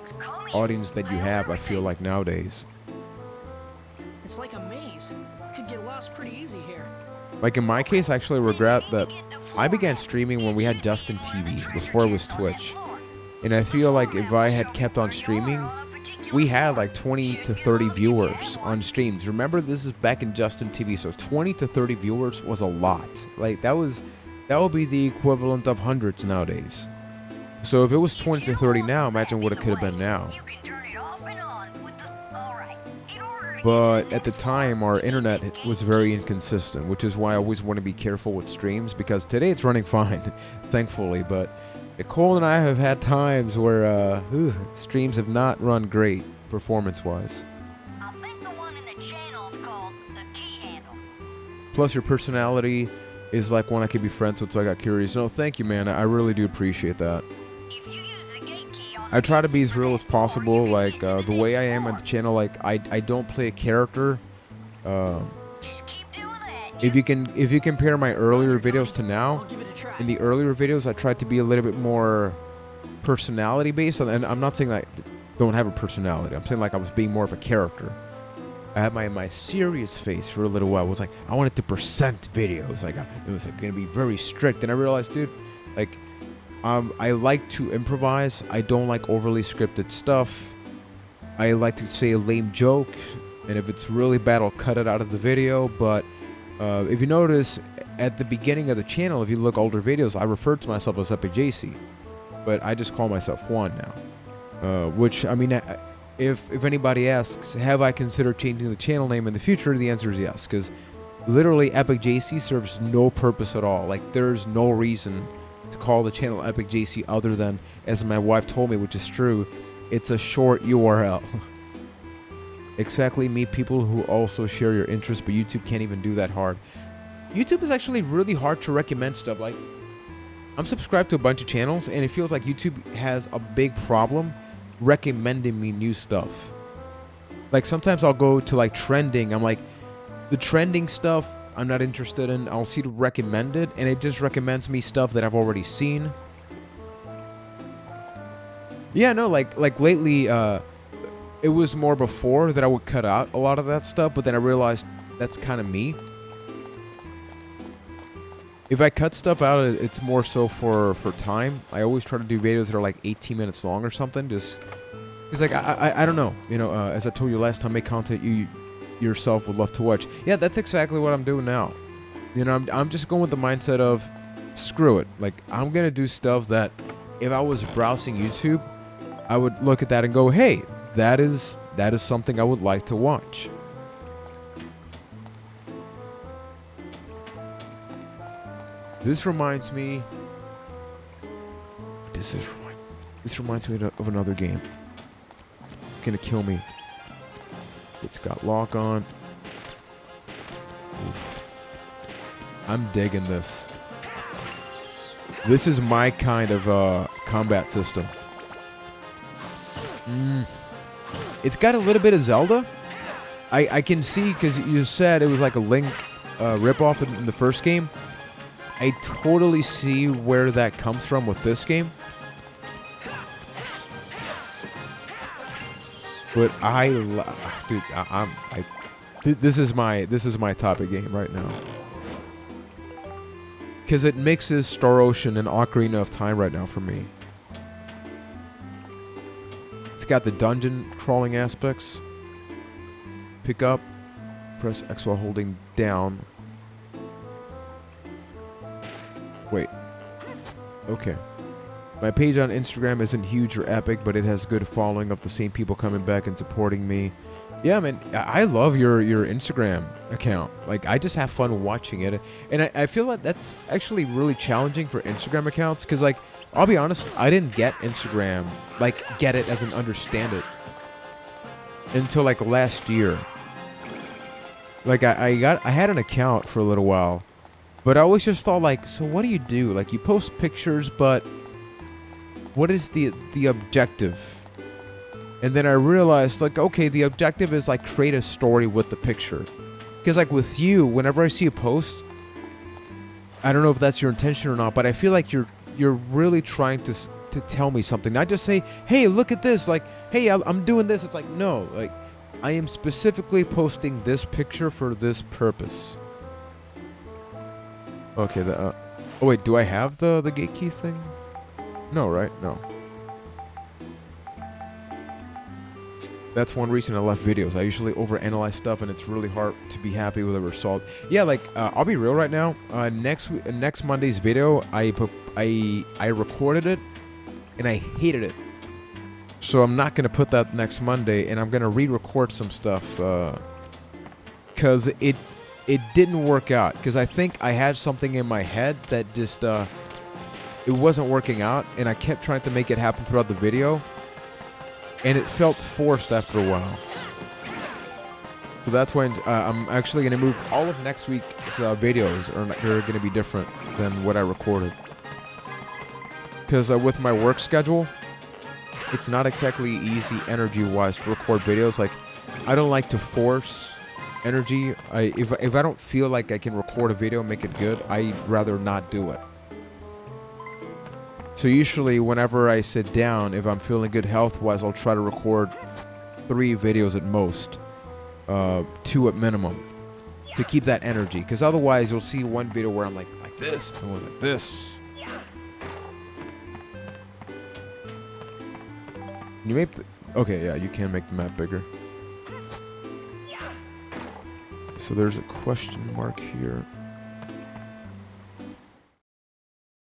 audience that you have, I feel like, nowadays. It's like a maze. Could get lost pretty easy here. Like in my case, I actually regret that I began streaming when we had Dustin TV, before it was Twitch. And I feel like if I had kept on streaming, we had like 20 to 30 viewers on streams. Remember, this is back in Justin TV, so 20 to 30 viewers was a lot. Like that would be the equivalent of hundreds nowadays. So if it was 20 to 30 now, imagine what it could have been now. But at the time, our internet was very inconsistent, which is why I always want to be careful with streams, because today it's running fine, thankfully. But Nicole and I have had times where streams have not run great performance-wise. I think the one in the channel's called the key handle. Plus, your personality is like one I could be friends with, so I got curious. No, thank you, man. I really do appreciate that. If you use the gate key on I try to be as real as possible. Like the way I am on the channel, like I don't play a character. If you compare my earlier videos to now, I'll give it a try. in the earlier videos I tried to be a little bit more personality based, and I'm not saying that I don't have a personality. I'm saying like I was being more of a character. I had my serious face for a little while. It was like I wanted to present videos. Like it was like gonna be very strict, and I realized, dude, like I like to improvise. I don't like overly scripted stuff. I like to say a lame joke, and if it's really bad, I'll cut it out of the video. But if you notice at the beginning of the channel, if you look older videos, I refer to myself as Epic JC, but I just call myself Juan now. Which I mean, if anybody asks, have I considered changing the channel name in the future? The answer is yes, because literally Epic JC serves no purpose at all. Like there's no reason to call the channel Epic JC other than, as my wife told me, which is true, it's a short URL. Exactly, meet people who also share your interests, but YouTube can't even do that hard. YouTube is actually really hard to recommend stuff. Like, I'm subscribed to a bunch of channels, and it feels like YouTube has a big problem recommending me new stuff. Like, sometimes I'll go to, like, trending. I'm like, the trending stuff I'm not interested in. I'll see the recommended, and it just recommends me stuff that I've already seen. Yeah, no, like lately, it was more before that I would cut out a lot of that stuff, but then I realized that's kind of me. If I cut stuff out, it's more so for time. I always try to do videos that are like 18 minutes long or something, just because like I don't know, you know, as I told you last time, make content you yourself would love to watch. Yeah, that's exactly what I'm doing now. You know, I'm just going with the mindset of screw it. Like, I'm gonna do stuff that if I was browsing YouTube, I would look at that and go, hey, that is something I would like to watch. This reminds me of another game. It's gonna kill me. It's got lock on. Oof. I'm digging this. This is my kind of combat system. It's got a little bit of Zelda. I can see, because you said it was like a Link ripoff in the first game. I totally see where that comes from with this game. But dude, this is my topic game right now. Because it mixes Star Ocean and Ocarina of Time right now for me. It's got the dungeon crawling aspects. Pick up, press X while holding down. Wait. Okay. My page on Instagram isn't huge or epic, but it has a good following of the same people coming back and supporting me. Yeah, man, I love your Instagram account. Like, I just have fun watching it. And I feel like that's actually really challenging for Instagram accounts, because, like, I'll be honest, I didn't get Instagram, like, get it as in understand it, until, like, last year. Like, I had an account for a little while, but I always just thought, like, so what do you do? Like, you post pictures, but what is the objective? And then I realized, like, okay, the objective is, like, create a story with the picture. Because, like, with you, whenever I see a post, I don't know if that's your intention or not, but I feel like you're really trying to tell me something. Not just say, hey, look at this. Like, hey, I'm doing this. It's like, no. Like, I am specifically posting this picture for this purpose. Okay, oh, wait, do I have the gate key thing? No, right? No. That's one reason I left videos. I usually overanalyze stuff, and it's really hard to be happy with the result. Yeah, like, I'll be real right now. Next Monday's video, I recorded it, and I hated it. So I'm not gonna put that next Monday, and I'm gonna re-record some stuff, cause it didn't work out. Cause I think I had something in my head that just it wasn't working out, and I kept trying to make it happen throughout the video. And it felt forced after a while. So that's when I'm actually going to move all of next week's videos. They're going to be different than what I recorded. Because with my work schedule, it's not exactly easy energy-wise to record videos. Like, I don't like to force energy. If I don't feel like I can record a video and make it good, I'd rather not do it. So usually whenever I sit down, if I'm feeling good health-wise, I'll try to record 3 videos at most, 2 at minimum, to keep that energy. Because otherwise, you'll see one video where I'm like this, and was like this. You make the, okay, yeah, you can make the map bigger. So there's a question mark here.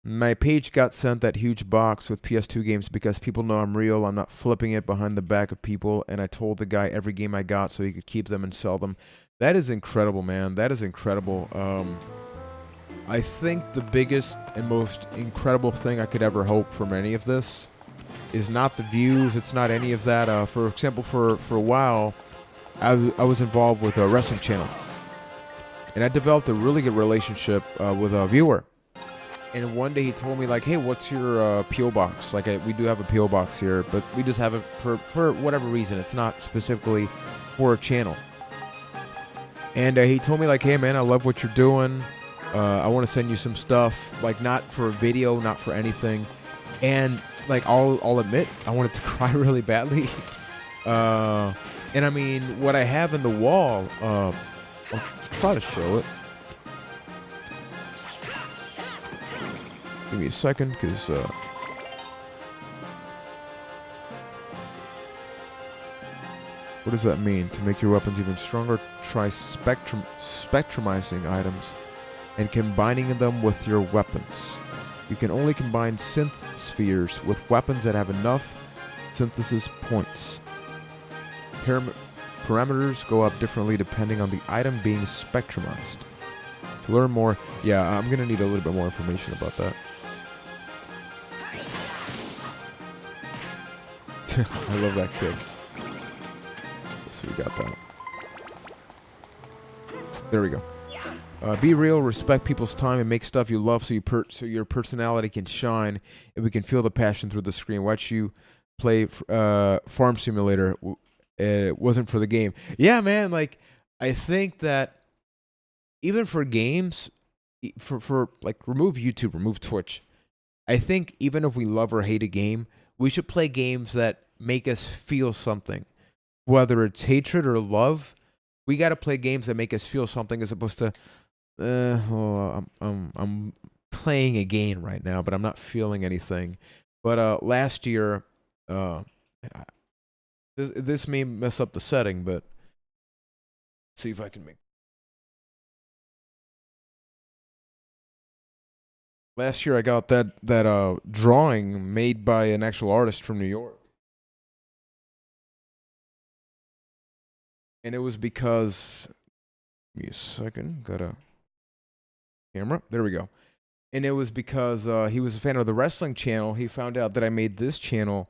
My page got sent that huge box with PS2 games because people know I'm real. I'm not flipping it behind the back of people. And I told the guy every game I got so he could keep them and sell them. That is incredible, man. That is incredible. I think the biggest and most incredible thing I could ever hope from any of this is not the views. It's not any of that. For example, for a while, I was involved with a wrestling channel. And I developed a really good relationship with a viewer. And one day he told me, like, hey, what's your P.O. box? Like, we do have a P.O. box here, but we just have it for whatever reason. It's not specifically for a channel. And he told me, like, hey, man, I love what you're doing. I want to send you some stuff, like, not for a video, not for anything. And, like, I'll admit, I wanted to cry really badly. And, I mean, what I have in the wall, I'll try to show it. Give me a second, because what does that mean? To make your weapons even stronger, try spectrumizing items and combining them with your weapons. You can only combine synth spheres with weapons that have enough synthesis points. Parameters go up differently depending on the item being spectrumized. To learn more, yeah, I'm going to need a little bit more information about that. I love that kick. So we got that. There we go. Be real, respect people's time, and make stuff you love so your personality can shine, and we can feel the passion through the screen. Watch you play Farm Simulator. It wasn't for the game. Yeah, man. Like, I think that even for games, for like, remove YouTube, remove Twitch. I think even if we love or hate a game, we should play games that make us feel something, whether it's hatred or love. We got to play games that make us feel something, as opposed to, I'm playing a game right now, but I'm not feeling anything. But last year, this may mess up the setting, but let's see if I can make. Last year, I got that drawing made by an actual artist from New York. And it was because, give me a second, got a camera. There we go. And it was because he was a fan of the wrestling channel. He found out that I made this channel,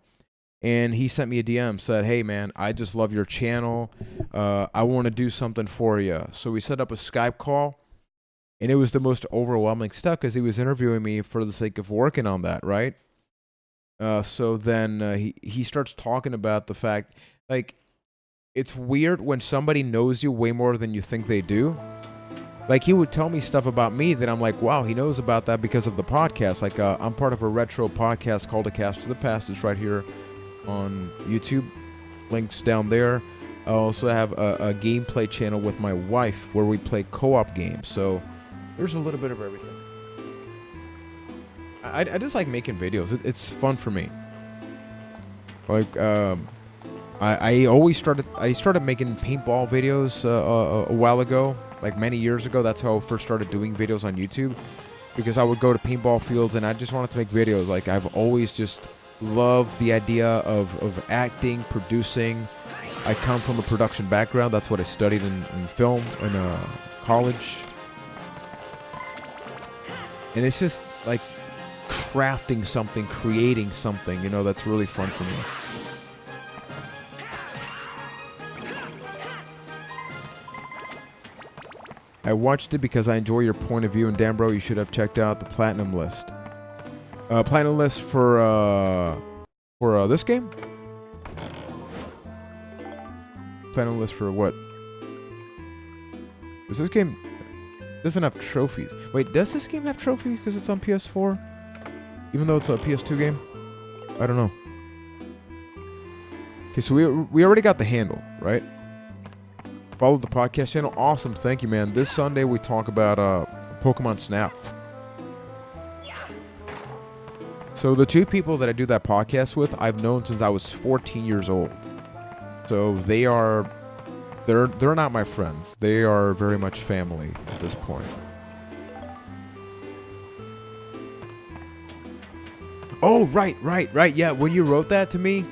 and he sent me a DM, said, hey, man, I just love your channel. I want to do something for you. So we set up a Skype call, and it was the most overwhelming stuff because he was interviewing me for the sake of working on that, right? So then he starts talking about the fact, like, it's weird when somebody knows you way more than you think they do. Like, he would tell me stuff about me that I'm like, wow, he knows about that because of the podcast. Like, I'm part of a retro podcast called A Cast to the Past. It's right here on YouTube. Links down there. I also have a gameplay channel with my wife where we play co-op games. So there's a little bit of everything. I just like making videos. It's fun for me. Like, I started making paintball videos a while ago, like many years ago. That's how I first started doing videos on YouTube, because I would go to paintball fields and I just wanted to make videos. Like, I've always just loved the idea of acting, producing. I come from a production background. That's what I studied in film in college. And it's just like crafting something, creating something, you know, that's really fun for me. I watched it because I enjoy your point of view, and damn, bro, you should have checked out the Platinum list. Platinum list for For this game? Platinum list for what? Does this game doesn't have trophies? Wait, does this game have trophies because it's on PS4? Even though it's a PS2 game? I don't know. Okay, so we already got the handle, right? Follow the podcast channel. Awesome, thank you, man. This Sunday we talk about Pokemon Snap. So the two people that I do that podcast with, I've known since I was 14 years old. So they're not my friends. They are very much family at this point. Oh, right. Yeah, when you wrote that to me,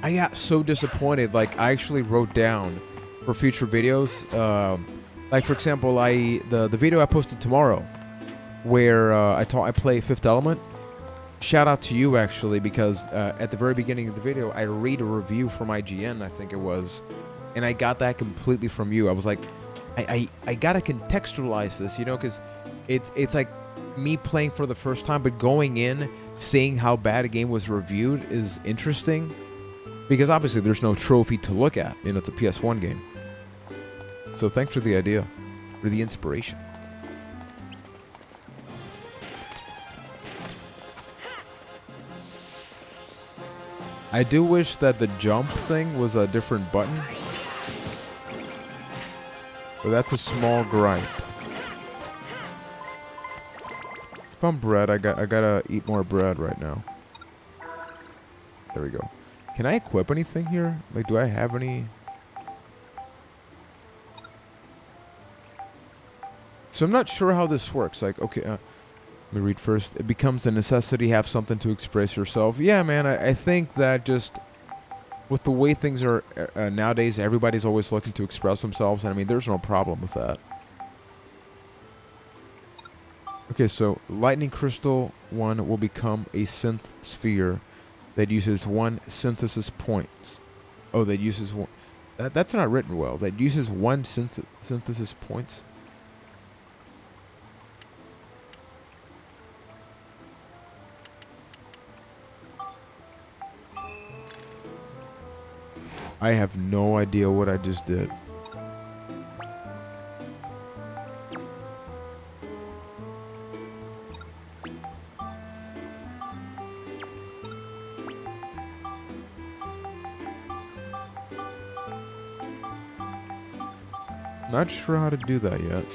I got so disappointed. Like, I actually wrote down for future videos, like for example, the video I posted tomorrow, where I play Fifth Element. Shout out to you actually, because at the very beginning of the video, I read a review from IGN, I think it was, and I got that completely from you. I was like, I gotta contextualize this, you know, because it's like me playing for the first time, but going in, seeing how bad a game was reviewed is interesting, because obviously there's no trophy to look at. You know, it's a PS1 game. So thanks for the idea, for the inspiration. I do wish that the jump thing was a different button. But that's a small gripe. If I'm bread, I gotta eat more bread right now. There we go. Can I equip anything here? Like, do I have any? So I'm not sure how this works. Like, okay, let me read first. It becomes a necessity to have something to express yourself. Yeah, man, I think that just with the way things are nowadays, everybody's always looking to express themselves. And I mean, there's no problem with that. Okay, so Lightning Crystal 1 will become a synth sphere that uses 1 synthesis points. Oh, that uses 1. That's not written well. That uses 1 synthesis points. I have no idea what I just did. Not sure how to do that yet.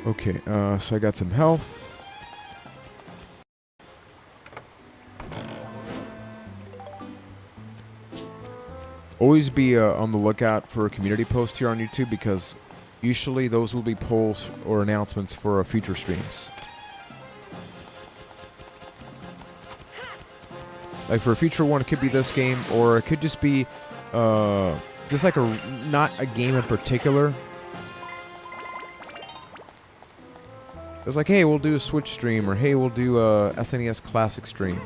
Okay, so I got some health. Always be on the lookout for a community post here on YouTube, because usually those will be polls or announcements for future streams. Like for a future one, it could be this game, or it could just be just like not a game in particular. It's like, hey, we'll do a Switch stream, or hey, we'll do a SNES Classic stream.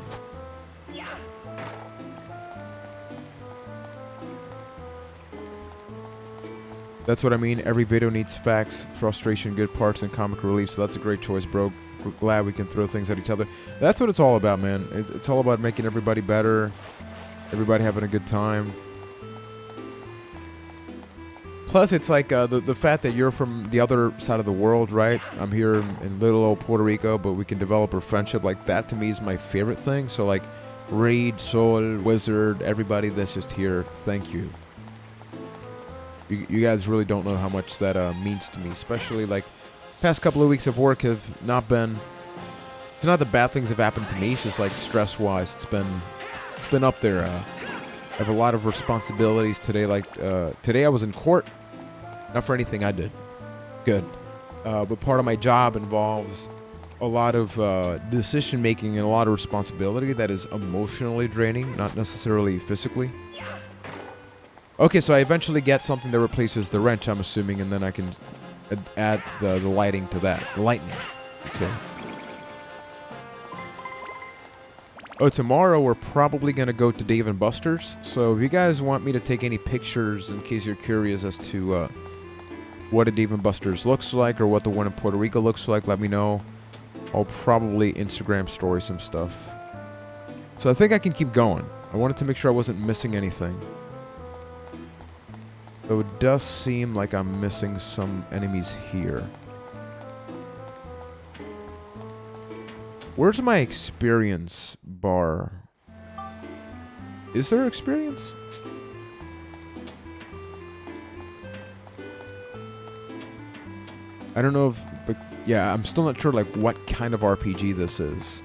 That's what I mean. Every video needs facts, frustration, good parts, and comic relief. So that's a great choice, bro. We're glad we can throw things at each other. That's what it's all about, man. It's all about making everybody better, everybody having a good time. Plus, it's like the fact that you're from the other side of the world, right? I'm here in little old Puerto Rico, but we can develop a friendship. Like, that to me is my favorite thing. So, like, Reed, Sol, Wizard, everybody that's just here, thank you. You guys really don't know how much that means to me, especially like past couple of weeks of work have not been. It's not the bad things have happened to me. It's just like stress-wise, it's been up there. I have a lot of responsibilities today. Like today, I was in court, not for anything I did, good, but part of my job involves a lot of decision making and a lot of responsibility that is emotionally draining, not necessarily physically. Okay, so I eventually get something that replaces the wrench, I'm assuming, and then I can add the lighting to that. The lightning, I'd say. Oh, tomorrow we're probably going to go to Dave & Buster's. So if you guys want me to take any pictures, in case you're curious as to what a Dave & Buster's looks like, or what the one in Puerto Rico looks like, let me know. I'll probably Instagram story some stuff. So I think I can keep going. I wanted to make sure I wasn't missing anything. Though it does seem like I'm missing some enemies here. Where's my experience bar? Is there experience? I don't know if, but yeah, I'm still not sure like what kind of RPG this is.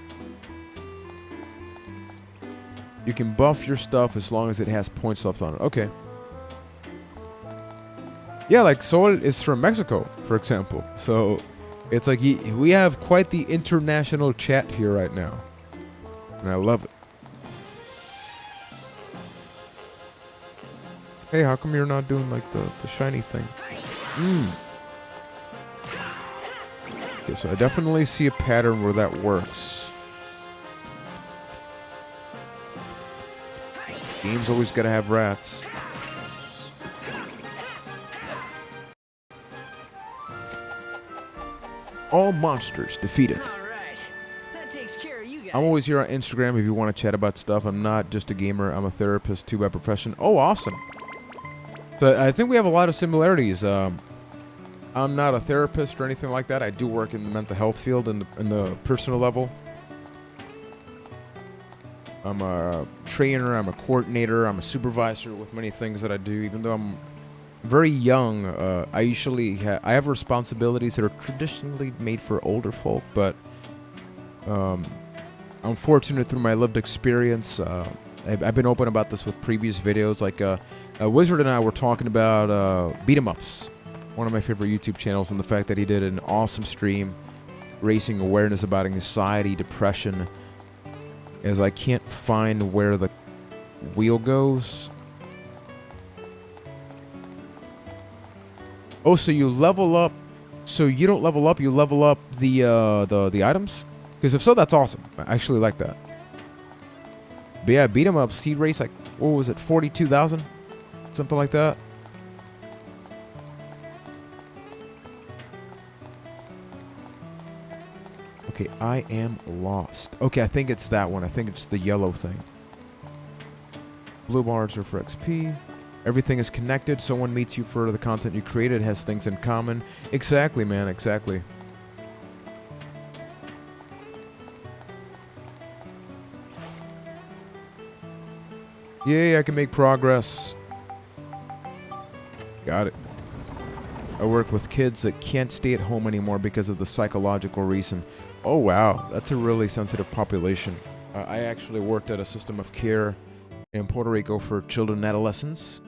You can buff your stuff as long as it has points left on it. Okay. Yeah, like Sol is from Mexico, for example. So it's like we have quite the international chat here right now. And I love it. Hey, how come you're not doing like the shiny thing? Okay, so I definitely see a pattern where that works. Game's always gotta have rats. All monsters defeated. Alright. That takes care of you guys. I'm always here on Instagram if you want to chat about stuff. I'm not just a gamer. I'm a therapist too by profession. Oh, awesome. So I think we have a lot of similarities. I'm not a therapist or anything like that. I do work in the mental health field in the personal level. I'm a trainer, I'm a coordinator, I'm a supervisor with many things that I do. Even though I'm very young, I usually I have responsibilities that are traditionally made for older folk, but I'm fortunate through my lived experience. I've been open about this with previous videos. Like Wizard and I were talking about beat 'em ups, one of my favorite YouTube channels, and the fact that he did an awesome stream raising awareness about anxiety, depression, as I can't find where the wheel goes. Oh, so you level up. So you don't level up, you level up the items? Because if so, that's awesome. I actually like that. But yeah, beat 'em up, seed race, like, what was it, 42,000? Something like that. Okay, I am lost. Okay, I think it's that one. I think it's the yellow thing. Blue bars are for XP. Everything is connected. Someone meets you for the content you created. It has things in common. Exactly, man. Exactly. Yay, I can make progress. Got it. I work with kids that can't stay at home anymore because of the psychological reason. Oh, wow. That's a really sensitive population. I actually worked at a system of care in Puerto Rico for children and adolescents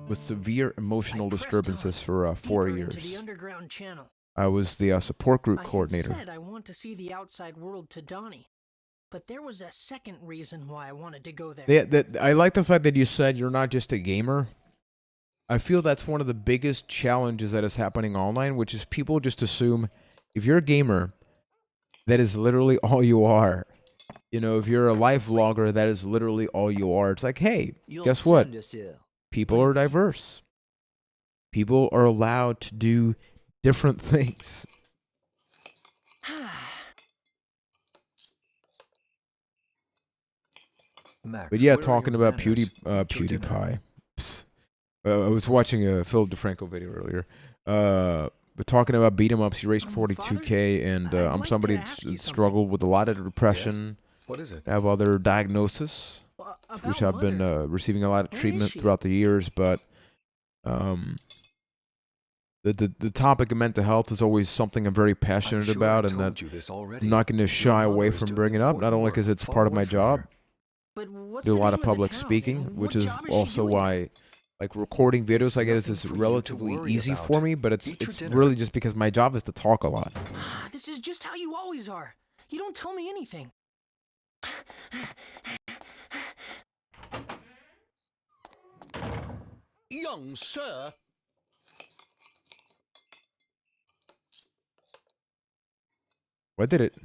with severe emotional disturbances for 4 years. The underground channel. I was the support group coordinator. I said I want to see the outside world to Donnie, but there was a second reason why I wanted to go there. Yeah, I like the fact that you said you're not just a gamer. I feel that's one of the biggest challenges that is happening online, which is people just assume if you're a gamer, that is literally all you are. You know, if you're a life vlogger, that is literally all you are. It's like, hey, guess what? People are diverse. People are allowed to do different things. Max, But yeah, where are talking your about manners? PewDiePie. I was watching a Phil DeFranco video earlier. But talking about beat 'em ups, he raised 42K, and I'd I'm like somebody to ask you that's something. struggled with a lot of depression. What is it? I have other diagnoses, which I've been receiving a lot of Where is treatment she? throughout the years. But the topic of mental health is always something I'm very passionate about, and that I'm not going to shy away from bringing up. Not only because it's part of my job, But what's do a the lot name of the public town, speaking, and which what is job she also doing? why, like, recording videos, I guess, is nothing for you to relatively worry easy about. for me. But Eat your it's dinner. really just because my job is to talk a lot. This is just how you always are. You don't tell me anything. Young sir, Why did it?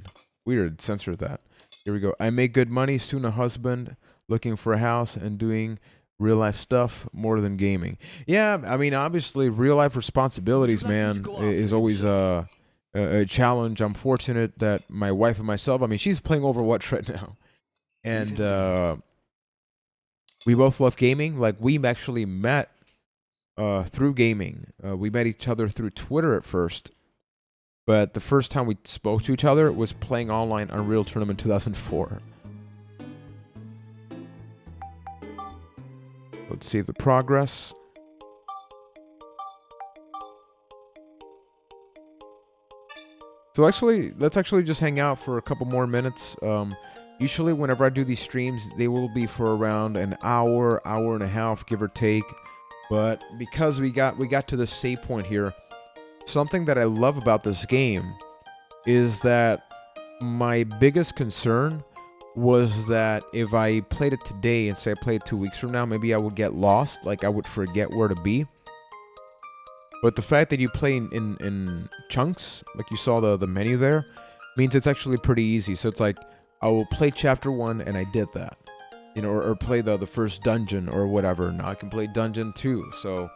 Weird. Censor that. Here we go. I make good money, soon a husband, looking for a house, and doing real life stuff more than gaming. Yeah, I mean, obviously, real life responsibilities, man, is always a challenge. I'm fortunate that my wife and myself, I mean, she's playing Overwatch right now. and we both love gaming. Like, we actually met through gaming. We met each other through Twitter at first, but the first time we spoke to each other was playing online Unreal Tournament 2004. Let's save the progress. So let's actually just hang out for a couple more minutes. Usually whenever I do these streams, they will be for around an hour, hour and a half, give or take. But because we got to the save point here, something that I love about this game is that my biggest concern was that if I played it today and say I played it 2 weeks from now, maybe I would get lost, like I would forget where to be. But the fact that you play in chunks, like you saw the menu there, means it's actually pretty easy. So it's like, I will play chapter 1 and I did that. You know, or play the first dungeon or whatever. Now I can play dungeon 2. So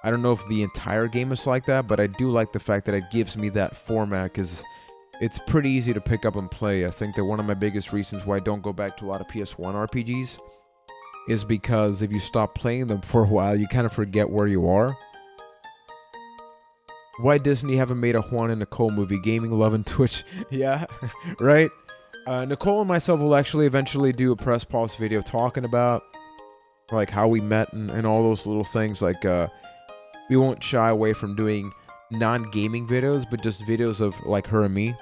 I don't know if the entire game is like that, but I do like the fact that it gives me that format because it's pretty easy to pick up and play. I think that one of my biggest reasons why I don't go back to a lot of PS1 RPGs is because if you stop playing them for a while, you kind of forget where you are. Why Disney haven't made a Juan and Nicole movie? Gaming, love, and Twitch. Yeah, right? Nicole and myself will actually eventually do a press pause video talking about like how we met and all those little things. Like we won't shy away from doing non-gaming videos, but just videos of like her and me.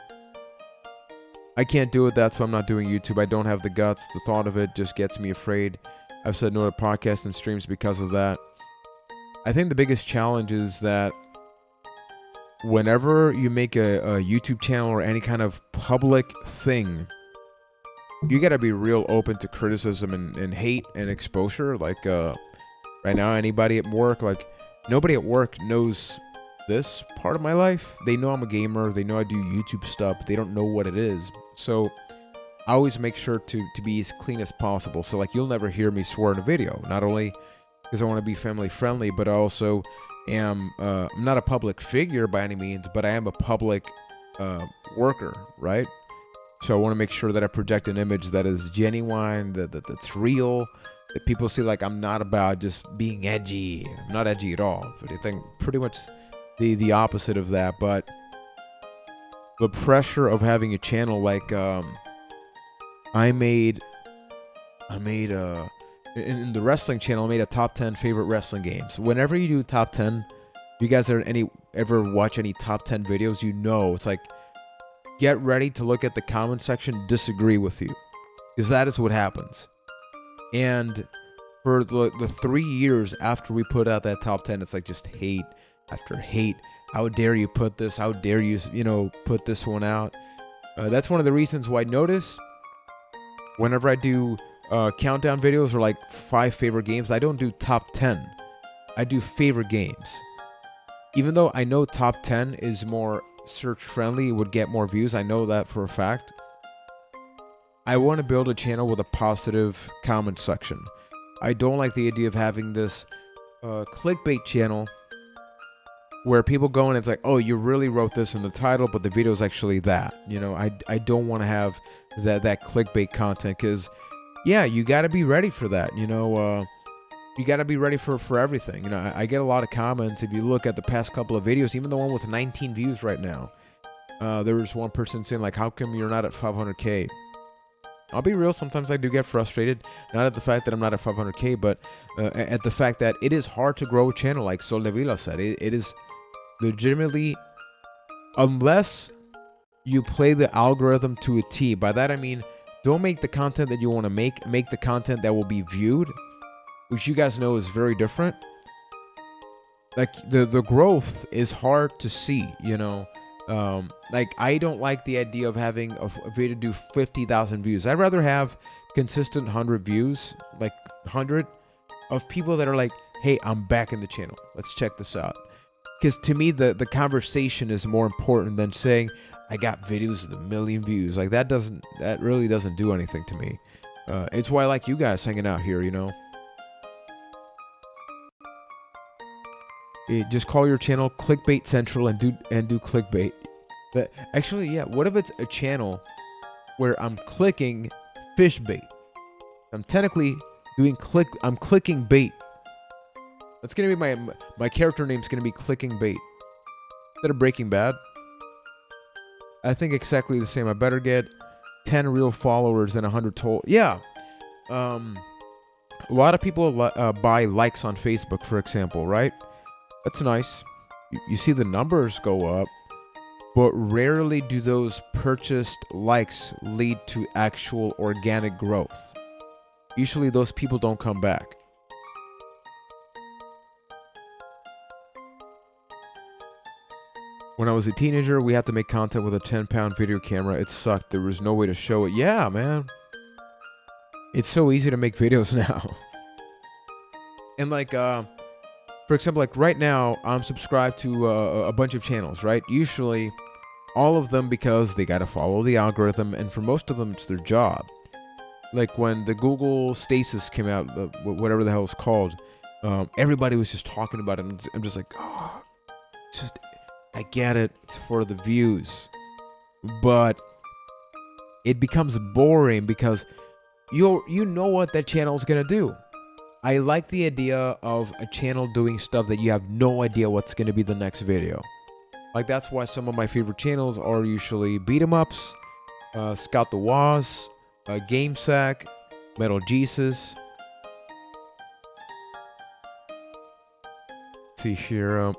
I can't do it, that's why I'm not doing YouTube. I don't have the guts. The thought of it just gets me afraid. I've said no to podcasts and streams because of that. I think the biggest challenge is that whenever you make a YouTube channel or any kind of public thing, you gotta be real open to criticism and hate and exposure. Like right now, anybody at work, like nobody at work knows this part of my life. They know I'm a gamer, they know I do YouTube stuff, but they don't know what it is. So I always make sure to be as clean as possible. So like you'll never hear me swear in a video, not only because I want to be family friendly, but I also am I'm not a public figure by any means, but I am a public worker, right? So I want to make sure that I project an image that is genuine, that's real, that people see like I'm not about just being edgy. I'm not edgy at all. But I think pretty much the opposite of that. But the pressure of having a channel like I made in the wrestling channel, I made a top 10 favorite wrestling games. Whenever you do top 10, you guys ever watch any top 10 videos, you know it's like, get ready to look at the comment section, disagree with you, because that is what happens. And for the 3 years after we put out that top 10, it's like just hate after hate. How dare you put this? How dare you, put this one out? That's one of the reasons why I notice whenever I do countdown videos or like 5 favorite games, I don't do top 10. I do favorite games. Even though I know top 10 is more search friendly, it would get more views. I know that for a fact. I want to build a channel with a positive comment section. I don't like the idea of having this clickbait channel where people go and it's like, oh, you really wrote this in the title, but the video is actually that. I don't want to have that clickbait content because, yeah, you got to be ready for that. You got to be ready for everything. I get a lot of comments. If you look at the past couple of videos, even the one with 19 views right now, there was one person saying like, how come you're not at 500K? I'll be real, sometimes I do get frustrated, not at the fact that I'm not at 500K, but at the fact that it is hard to grow a channel, like Sol de Vila said. It is legitimately, unless you play the algorithm to a T. By that I mean, don't make the content that you want to make the content that will be viewed, which you guys know is very different. Like the growth is hard to see, like I don't like the idea of having a video do 50,000 views. I'd rather have consistent 100 views, like 100 of people that are like, hey, I'm back in the channel, let's check this out. Because to me, the conversation is more important than saying I got videos with 1 million views. Like that really doesn't do anything to me. It's why I like you guys hanging out here, Just call your channel Clickbait Central and do clickbait. Actually, yeah. What if it's a channel where I'm clicking fish bait? I'm technically I'm clicking bait. That's gonna be my character name's gonna be clicking bait. Instead of Breaking Bad. I think exactly the same. I better get 10 real followers than 100 total. Yeah. A lot of people buy likes on Facebook, for example, right? That's nice. You see the numbers go up, but rarely do those purchased likes lead to actual organic growth. Usually those people don't come back. When I was a teenager, we had to make content with a 10-pound video camera. It sucked. There was no way to show it. Yeah, man. It's so easy to make videos now. And like, for example, like right now, I'm subscribed to a bunch of channels, right? Usually, all of them because they gotta follow the algorithm, and for most of them, it's their job. Like when the Google Stasis came out, whatever the hell it's called, everybody was just talking about it. And I'm just like, oh, it's just, I get it, it's for the views. But it becomes boring because you know what that channel is gonna do. I like the idea of a channel doing stuff that you have no idea what's gonna be the next video. Like that's why some of my favorite channels are usually beat 'em ups, Scout the Waz, Game Sack, Metal Jesus. Let's see here.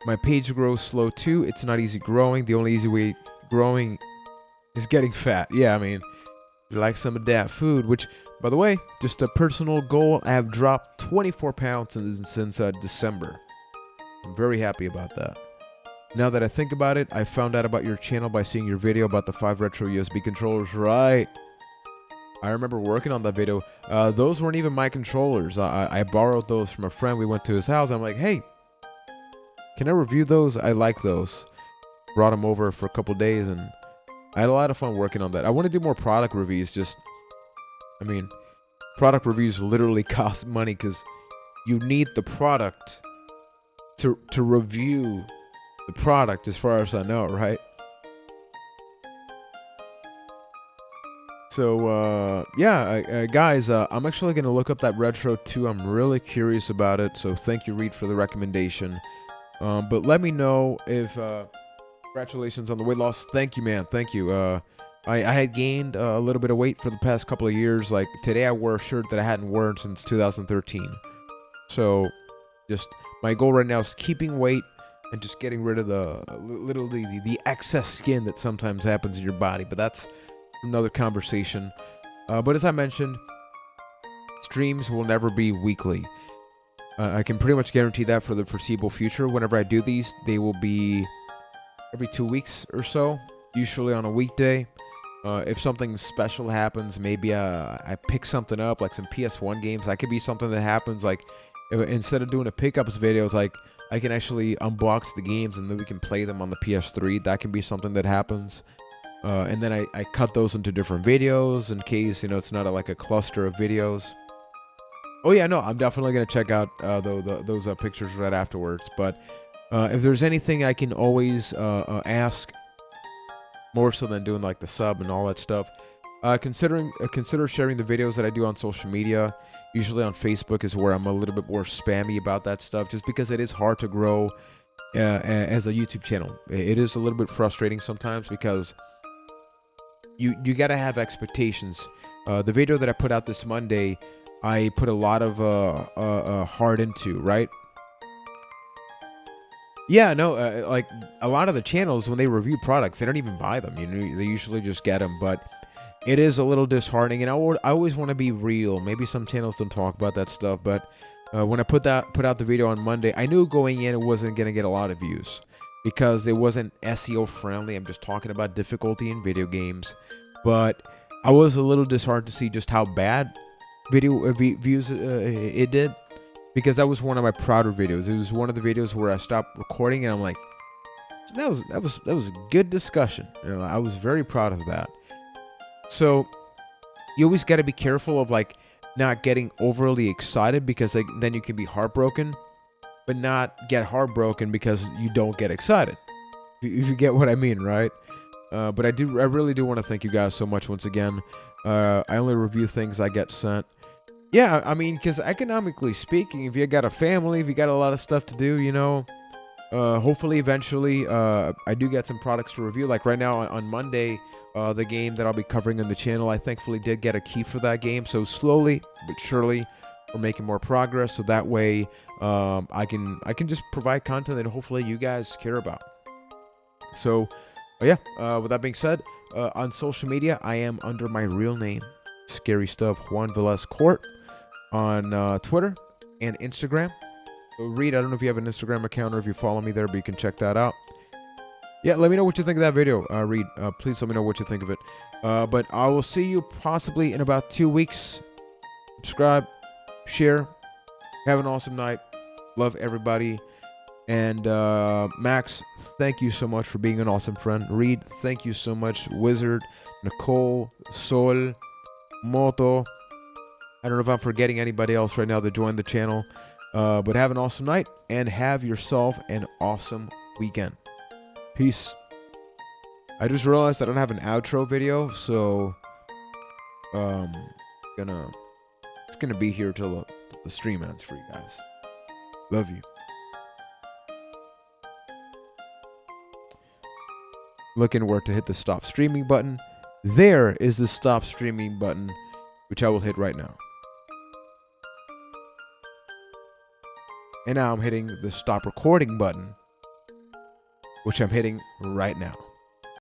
My page grows slow too. It's not easy growing. The only easy way growing is getting fat. Yeah, I mean, you like some of that food, which, by the way, just a personal goal. I have dropped 24 pounds since December. I'm very happy about that. Now that I think about it, I found out about your channel by seeing your video about the 5 retro USB controllers. Right. I remember working on that video. Those weren't even my controllers. I borrowed those from a friend. We went to his house. I'm like, hey, can I review those? I like those. Brought them over for a couple days, and I had a lot of fun working on that. I want to do more product reviews. I mean, product reviews literally cost money because you need the product to review the product, as far as I know, right? So, yeah, guys, I'm actually going to look up that Retro 2. I'm really curious about it, so thank you, Reed, for the recommendation. But let me know if, congratulations on the weight loss. Thank you, man. Thank you. I had gained a little bit of weight for the past couple of years. Like today I wore a shirt that I hadn't worn since 2013. So just my goal right now is keeping weight and just getting rid of the excess skin that sometimes happens in your body. But that's another conversation. But as I mentioned, streams will never be weekly. I can pretty much guarantee that for the foreseeable future. Whenever I do these, they will be every 2 weeks or so, usually on a weekday. If something special happens, maybe I pick something up, like some PS1 games. That could be something that happens, like, instead of doing a pickups video, it's like, I can actually unbox the games and then we can play them on the PS3. That can be something that happens. And then I cut those into different videos in case, it's not like a cluster of videos. Oh yeah, no, I'm definitely going to check out those pictures right afterwards. But if there's anything I can always ask, more so than doing like the sub and all that stuff, consider sharing the videos that I do on social media. Usually on Facebook is where I'm a little bit more spammy about that stuff, just because it is hard to grow as a YouTube channel. It is a little bit frustrating sometimes because you got to have expectations. The video that I put out this Monday, I put a lot of heart into, right? Yeah, no, like a lot of the channels, when they review products, they don't even buy them. They usually just get them, but it is a little disheartening, and I always want to be real. Maybe some channels don't talk about that stuff, but when I put out the video on Monday, I knew going in it wasn't going to get a lot of views because it wasn't SEO friendly. I'm just talking about difficulty in video games, but I was a little disheartened to see just how bad video views it did, because that was one of my prouder videos. It was one of the videos where I stopped recording and I'm like, that was a good discussion. I was very proud of that. So you always got to be careful of like not getting overly excited, because like, then you can be heartbroken, but not get heartbroken because you don't get excited. If you get what I mean, right? But I really do want to thank you guys so much once again. I only review things I get sent. Yeah, I mean, because economically speaking, if you got a family, if you got a lot of stuff to do, you know, hopefully eventually I do get some products to review. Like right now on Monday, the game that I'll be covering on the channel, I thankfully did get a key for that game. So slowly but surely, we're making more progress. So that way, I can just provide content that hopefully you guys care about. So, yeah. With that being said, on social media, I am under my real name, Scary Stuff Juan Velez Court, on Twitter and Instagram. So Reed, I don't know if you have an Instagram account or if you follow me there, but you can check that out. Yeah, let me know what you think of that video, Reed. Please let me know what you think of it. But I will see you possibly in about 2 weeks. Subscribe, share. Have an awesome night. Love everybody. And Max, thank you so much for being an awesome friend. Reed, thank you so much. Wizard, Nicole, Sol, Moto. I don't know if I'm forgetting anybody else right now that joined the channel. But have an awesome night and have yourself an awesome weekend. Peace. I just realized I don't have an outro video, so it's gonna be here till the stream ends for you guys. Love you. Looking where to hit the stop streaming button. There is the stop streaming button, which I will hit right now. And now I'm hitting the stop recording button, which I'm hitting right now.